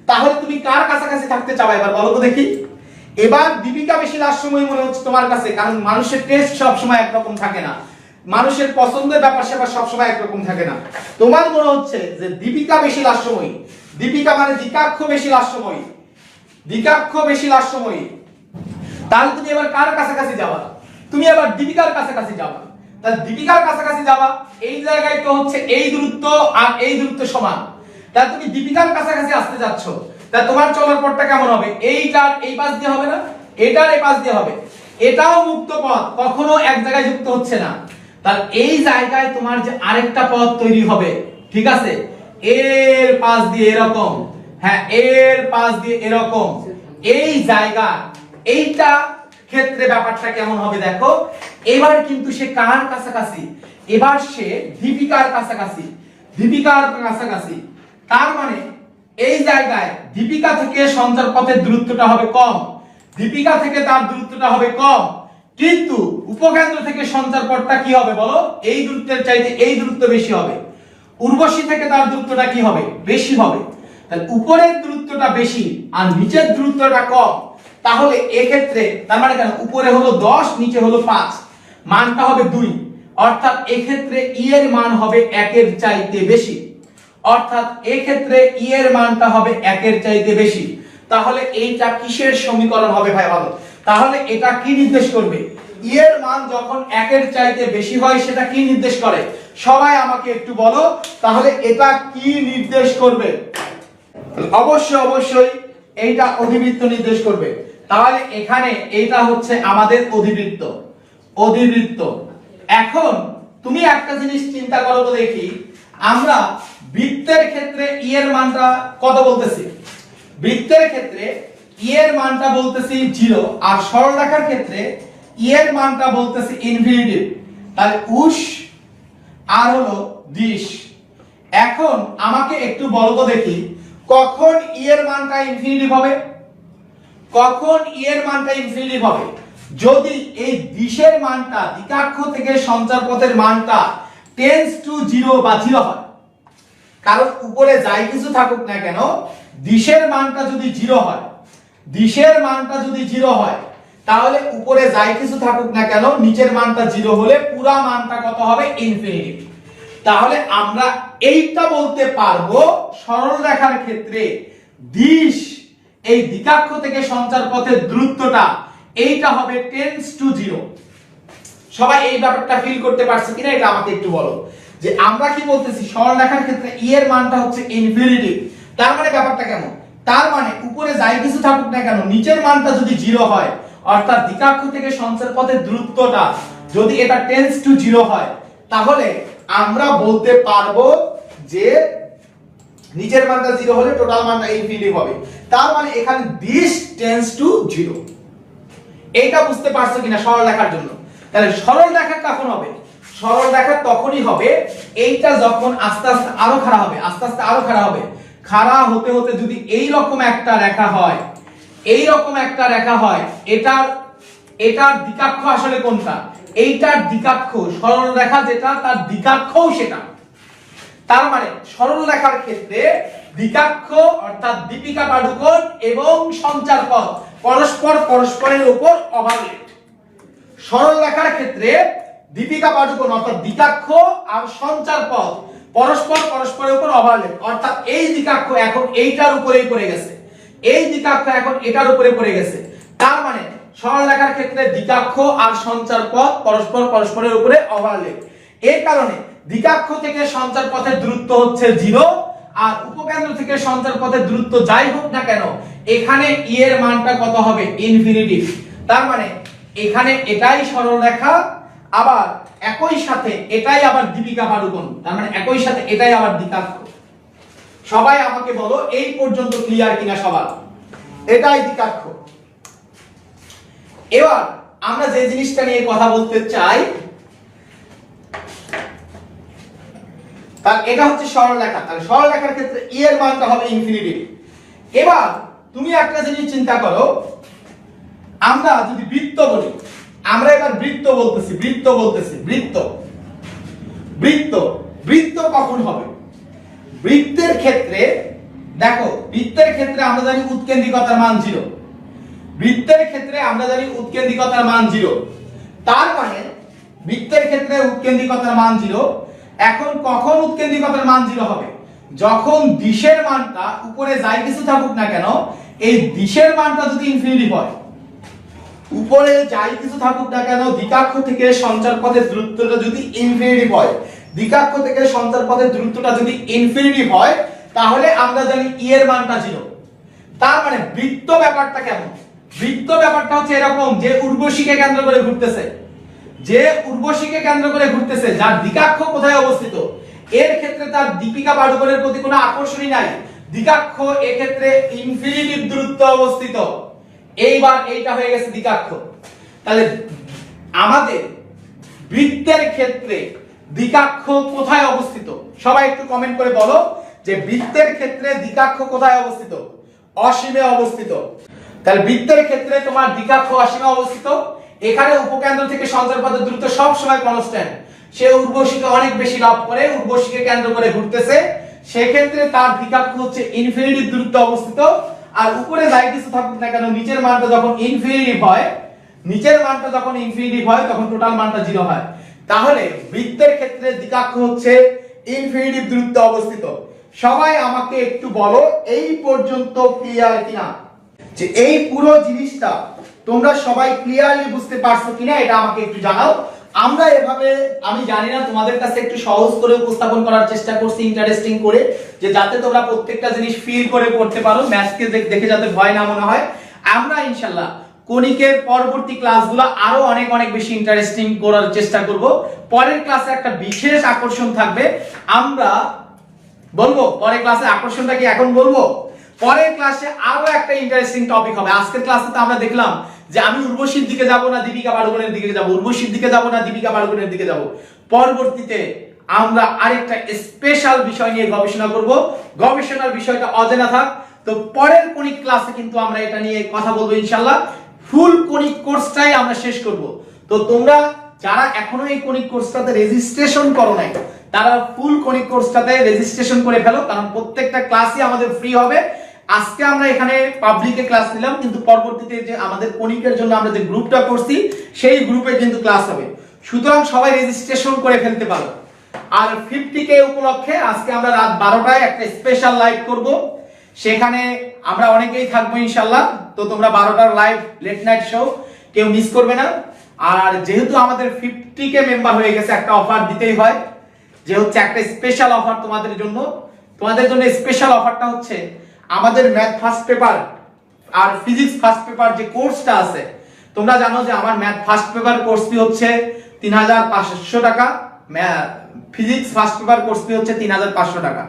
তাহলে তুমি কার কাছাকাছি থাকতে চাও এবার বলো তো দেখি। এবার দীপিকা বেশি লাস্যময়ী মনে হচ্ছে তোমার কাছে, কারণ মানুষের টেস্ট সব সময় একরকম থাকে না, মানুষের পছন্দের ব্যাপার স্যাপার সব সময় একরকম থাকে না। তোমার মনে হচ্ছে যে দীপিকা বেশি লাস্যময়ী, দীপিকা মানে দ্বিকাক্ষ বেশি লাস্যময়ী, দ্বিকাক্ষ বেশি লাস্যময়ী। তাহলে তুমি এবার কার কাছাকাছি যাবা? তুমি এবার দীপিকার কাছাকাছি যাবা। তাহলে দীপিকার কাছাকাছি যাবা, এই জায়গায় তো হচ্ছে এই দূরত্ব আর এই দূরত্ব সমান, তাহলে তুমি দীপিকার কাছাকাছি আসতে যাচ্ছ, তাহলে তোমার চলার পথটা কেমন হবে? এইটার এই পাশ দিয়ে হবে না, এটার এই পাশ দিয়ে হবে। এটাও মুক্ত পথ, কখনো এক জায়গায় যুক্ত হচ্ছে না। তাহলে এই জায়গায় তোমার যে আরেকটা পথ তৈরি হবে, ঠিক আছে, এর পাশ দিয়ে এরকম, হ্যাঁ এর পাশ দিয়ে এরকম, এই জায়গা এইটা ক্ষেত্রে ব্যাপারটা কেমন হবে দেখো। এবার কিন্তু সে কার কাছাকাছি? এবার সে দীপিকার কাছাকাছি, দীপিকার কাছাকাছি। তার মানে এই জায়গায় দীপিকা থেকে সঞ্চার পথের দূরত্বটা হবে কম, দীপিকা থেকে তার দূরত্বটা হবে কম, কিন্তু উপকেন্দ্র থেকে সঞ্চার পথটা কি হবে বলো? এই দূরত্বের চাইতে এই দূরত্ব বেশি হবে। উর্বশী থেকে তার দূরত্বটা কি হবে? বেশি হবে। তাহলে উপরের দূরত্বটা বেশি আর নিচের দূরত্বটা কম। তাহলে এক্ষেত্রে তার মানে কেন, উপরে হলো 10 নিচে হলো 5, মানটা হবে 2, অর্থাৎ এক্ষেত্রে ই এর মান হবে 1 এর চাইতে বেশি, অর্থাৎ এক্ষেত্রে ই এর মানটা হবে 1 এর চাইতে বেশি। তাহলে এইটা কিসের সমীকরণ হবে ভাই বলো? তাহলে এটা কি নির্দেশ করবে? ই এর মান যখন 1 এর চাইতে বেশি হয় সেটা কি নির্দেশ করে? সবাই আমাকে একটু বলো, তাহলে এটা কি নির্দেশ করবে? অবশ্যই এইটা অধিবৃত্ত নির্দেশ করবে। তাহলে এখানে এইটা হচ্ছে আমাদের অধিবৃত্ত, অধিবৃত্ত। এখন তুমি একটা জিনিস চিন্তা করো তো দেখি, আমরা বৃত্তের ক্ষেত্রে ই এর মানটা কত বলতেছি? বৃত্তের ক্ষেত্রে ই এর মানটা বলতেছি 0, আর সরলরেখার ক্ষেত্রে ই এর মানটা বলতেছি ইনফিনিটি। তাহলে উস আর হলো দিশ। এখন আমাকে একটু বলো তো দেখি, কখন ই এর মানটা ইনফিনিটিভ হবে? কখন ই এর মানটা ইনফিনিটিভ হবে? যদি এই দিশের মানটা, দ্বিকাক্ষ থেকে সঞ্চার পথের মানটা টেন্ডস টু 0 বা 0 হয়। কারণ উপরে যাই কিছু থাকুক না কেন, দিশের মানটা যদি 0 হয়, দিশের মানটা যদি 0 হয়, তাহলে উপরে যাই কিছু থাকুক না কেন নিচের মানটা 0 হলে পুরা মানটা কত হবে? ইনফিনিটি। তাহলে আমরা এইটা বলতে পারবো সরল রেখার ক্ষেত্রে দিশ, এই দ্বিকাক্ষ থেকে সঞ্চার পথের দূরত্বটা এইটা হবে টেন্ডস টু 0। সবাই এই ব্যাপারটা ফিল করতে পারছে কিনা এটা আমাকে একটু বলো, যে আমরা কি বলতেছি সরল রেখার ক্ষেত্রে ই এর মানটা হচ্ছে ইনফিনিটি। তার মানে ব্যাপারটা কেমন? তার মানে উপরে যাই কিছু থাকুক না কেন নিচের মানটা যদি 0 হয়, অর্থাৎ দ্বিকাক্ষ থেকে সঞ্চার পথের দূরত্বটা যদি এটা টেন্ডস টু 0 হয়, তাহলে আমরা বলতে পারবো যে নিচের মানটা 0 হলে টোটাল মানটা ইনফিনিটি হবে। তার মানে এখানে দিস টেন্ডস টু 0। এইটা বুঝতে পারছো কিনা সরল রেখার জন্য? তাহলে সরল রেখা কখন হবে? সরল রেখা তখনই হবে এইটা যখন আস্তে আস্তে আরো খাড়া হবে, আস্তে আস্তে আরো খাড়া হবে। খাড়া হতে হতে যদি এই রকম একটা রেখা হয়, এই রকম একটা রেখা হয়, এটার দ্বিকাক্ষ আসলে কোনটা? এইটার দ্বিকাক্ষ সরল রেখা যেটা তার দ্বিকাক্ষও সেটা। তার মানে সরল রেখার ক্ষেত্রে দ্বিকাক্ষ অর্থাৎ দীপিকা পাডুকোন এবং সঞ্চার পথ পরস্পরের উপর ওভারল্যাপ। সরল রেখার ক্ষেত্রে দীপিকা পাডুকোন অর্থাৎ দ্বিকাক্ষ আর সঞ্চার পথ পরস্পরের উপর ওভারল্যাপ, অর্থাৎ এই দ্বিকাক্ষ এখন এইটার উপরেই পড়ে গেছে, এই দ্বিকাক্ষ এখন এটার উপরে পড়ে গেছে। তার মানে সরল রেখার ক্ষেত্রে দ্বিকাক্ষ আর সঞ্চার পথ পরস্পরের উপরে ওভারল্যাপ। এই কারণে দ্বিকাক্ষ থেকে সঞ্চার পথের দূরত্ব হচ্ছে 0, আর উপকেন্দ্র থেকে সঞ্চার পথের দূরত্ব যাই হোক না কেন এখানে ই এর মানটা কত হবে? ইনফিনিটি। তার মানে এখানে এটাই সরল রেখা, আবার একই সাথে এটাই আবার দীপিকা পাডুকোন, তার মানে একই সাথে এটাই আবার দ্বিকাক্ষ। সবাই আমাকে বলো এই পর্যন্ত ক্লিয়ার কিনা সবার? এটাই দ্বিকাক্ষ। এবার আমরা যে জিনিসটা নিয়ে কথা বলতে চাই তার এটা হচ্ছে সরলরেখা। তাহলে সরলরেখার ক্ষেত্রে ই এর মানটা হবে ইনফিনিটি। এবার তুমি একটা জিনিস চিন্তা করো, আমরা যদি বৃত্ত বলি, আমরা এবার বৃত্ত বলতেছি, বৃত্ত বৃত্ত কখন হবে? বৃত্তের ক্ষেত্রে দেখো, বৃত্তের ক্ষেত্রে আমরা জানি উৎকেন্দ্রিকতার মান 0। বৃত্তের ক্ষেত্রে আমরা জানি উৎকেন্দ্রিকতার মান 0। তার মানে বৃত্তের ক্ষেত্রে উৎকেন্দ্রিকতার মান 0। এখন কখন উৎকেন্দ্রিকতার মান 0 হবে? যখন দিশের মানটা উপরে যাই কিছু থাকুক না কেন, এই দিশের মানটা যদি ইনফিনিটি হয়, উপরে যাই কিছু থাকুক না কেন, দ্বিকাক্ষ থেকে সঞ্চার পথের দূরত্বটা যদি ইনফিনিটি হয়, দ্বিকাক্ষ থেকে সঞ্চার পথের দূরত্বটা যদি ইনফিনিটি হয়, তাহলে আমরা জানি ই এর মানটা 0। তার মানে বৃত্ত ব্যাপারটা কেমন? বৃত্ত ব্যাপারটা হচ্ছে এরকম, যে উর্বশীকে কেন্দ্র করে ঘুরতেছে, যার দ্বিকাক্ষ কোথায় অবস্থিত, এর ক্ষেত্রে তার দীপিকা পাড়ুকোনের প্রতি কোনো আকর্ষণই নাই। দ্বিকাক্ষ এক্ষেত্রে ইনফিনিটির দূরত্বে অবস্থিত। এইবার এইটা হয়ে গেছে দ্বিকাক্ষ। তাহলে আমাদের বৃত্তের ক্ষেত্রে দ্বিকাক্ষ কোথায় অবস্থিত? সবাই একটু কমেন্ট করে বলো যে বৃত্তের ক্ষেত্রে দ্বিকাক্ষ কোথায় অবস্থিত? অসীমে অবস্থিত। তাহলে বৃত্তের ক্ষেত্রে তোমার দ্বিকাক্ষ অসীমে অবস্থিত। এখানে উপকেন্দ্র থেকে সঞ্চারপথের দূরত্ব সব সময় কনস্ট্যান্ট। সে উর্বশীকে অনেক বেশি লাভ করে, উর্বশীকে কেন্দ্র করে ঘুরতেছে, সেক্ষেত্রে তার দ্বিকাক্ষ হচ্ছে ইনফিনিটির দূরত্বে অবস্থিত। আর উপরে যাই কিছু থাকুক না কেন, নিচের মানটা যখন ইনফিনিটি হয়, তখন টোটাল মানটা 0 হয়। তাহলে বৃত্তের ক্ষেত্রে দ্বিকাক্ষ হচ্ছে ইনফিনিটির দূরত্বে অবস্থিত। সবাই আমাকে একটু বলো এই পর্যন্ত ক্লিয়ার কিনা, যে এই পুরো জিনিসটা তোমরা সবাই ক্লিয়ারলি বুঝতে পারছো কিনা, এটা আমাকে একটু জানাও। আমরা এভাবে, আমি জানি না, তোমাদের কাছে একটু সহজ করে উপস্থাপন করার চেষ্টা করছি, ইন্টারেস্টিং করে, যে যাতে তোমরা প্রত্যেকটা জিনিস ফিল করে পড়তে পারো, ম্যাথকে দেখে যাতে ভয় না মনে হয়। আমরা ইনশাআল্লাহ কণিকের পরবর্তী ক্লাসগুলো আরো অনেক অনেক বেশি ইন্টারেস্টিং করার চেষ্টা করব। পরের ক্লাসে একটা বিশেষ আকর্ষণ থাকবে, আমরা বলবো পরের ক্লাসে আকর্ষণটা কি এখন বলবো? পরের ক্লাসে আরো একটা ইন্টারেস্টিং টপিক হবে। আজকের ক্লাসে তো আমরা দেখলাম যে আমি উর্বশীর দিকে যাব না দীপিকা পাড়ুকোনের দিকে যাব, উর্বশীর দিকে যাব না দীপিকা পাড়ুকোনের দিকে যাব। পরবর্তীতে আমরা আরেকটা স্পেশাল বিষয় নিয়ে গবেষণা করব। গবেষণার বিষয়টা অজানা থাক। তো পরের কণিক ক্লাসে কিন্তু আমরা এটা নিয়ে কথা বলবো ইনশাআল্লাহ। ফুল কণিক কোর্সটাই আমরা শেষ করব। তো তোমরা যারা এখনো এই কণিক কোর্সটাতে রেজিস্ট্রেশন করো নাই, তারা ফুল কণিক কোর্সটাতে রেজিস্ট্রেশন করে ফেলো, কারণ প্রত্যেকটা ক্লাসই আমাদের ফ্রি হবে। আজকে আমরা এখানে পাবলিকে ক্লাস নিলাম, কিন্তু পরবর্তীতে যে আমাদের কণিকের জন্য আমরা যে গ্রুপটা করছি, সেই গ্রুপে কিন্তু ক্লাস হবে। সুতরাং সবাই রেজিস্ট্রেশন করে ফেলতে পারো। আর 50K উপলক্ষে আজকে আমরা রাত 12টায় একটা স্পেশাল লাইভ করব, সেখানে আমরা অনেকেই থাকবো ইনশাআল্লাহ। তো তোমরা 12টার লাইভ লেট নাইট শো কেউ মিস করবে না। আর যেহেতু আমাদের 50K মেম্বার হয়ে গেছে, একটা অফার দিতেই হয়, যে হচ্ছে একটা স্পেশাল অফার তোমাদের জন্য। স্পেশাল অফারটা হচ্ছে আমাদের ম্যাথ ফার্স্ট পেপার আর ফিজিক্স ফার্স্ট পেপার যে কোর্সটা আছে, তোমরা জানো যে আমার math first paper course fee হচ্ছে 3500 টাকা, physics first paper course fee হচ্ছে 3500 টাকা।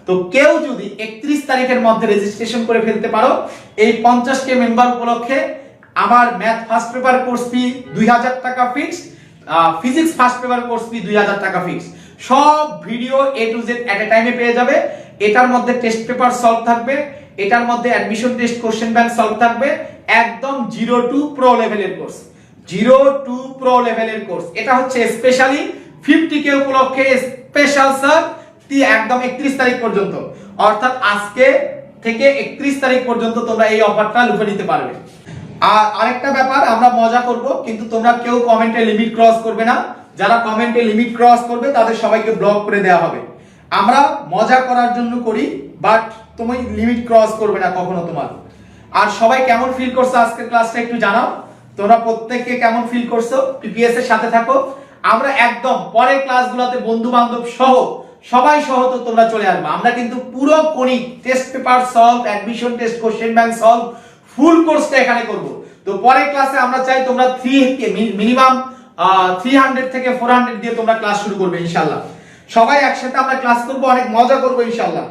তো কেউ যদি 31 তারিখের মধ্যে রেজিস্ট্রেশন করে ফেলতে পারো, এই 50K মেম্বার উপলক্ষে আমার math first paper course fee 2000 টাকা fixed, physics first paper course fee 2000 টাকা ফিক্সড। সব ভিডিও A to Z এট এ টাইমে পেয়ে যাবে। এটার মধ্যে টেস্ট পেপার সলভ থাকবে, এটার মধ্যে admission test question bank solve থাকবে, একদম 0 to প্রো লেভেলের কোর্স, 0 to প্রো লেভেলের কোর্স। এটা হচ্ছে স্পেশালি 50K উপলক্ষে স্পেশাল স্যার, একদম 31 তারিখ পর্যন্ত, অর্থাৎ আজকে থেকে 31 তারিখ পর্যন্ত তোমরা এই অফারটা লুফে নিতে পারবে। আর আরেকটা ব্যাপার, আমরা মজা করব, কিন্তু তোমরা কেউ কমেন্টে লিমিট ক্রস করবে না। যারা কমেন্টে লিমিট ক্রস করবে তাদের সবাইকে ব্লক করে দেওয়া হবে। আমরা মজা করার জন্য করি, বাট তুমি লিমিট ক্রস করবে না কখনো তোমার। আর সবাই কেমন ফিল করছো আজকের ক্লাসটা একটু জানাও। তোমরা প্রত্যেককে কেমন ফিল করছো, পিপিএস এর সাথে থাকো। আমরা একদম পরের ক্লাসগুলোতে বন্ধু বান্ধব সহ সবাই সহ তো তোমরা চলে আসবে। আমরা কিন্তু পুরো Konik test paper solve, admission test question bank solve, full কোর্সটা এখানে করব। তো পরের ক্লাসে আমরা চাই তোমরা মিনিমাম 300 থেকে 400 দিয়ে তোমরা ক্লাস শুরু করবে ইনশাআল্লাহ। সবাই একসাথে আমরা ক্লাস করব, অনেক মজা করবো ইনশাআল্লাহ।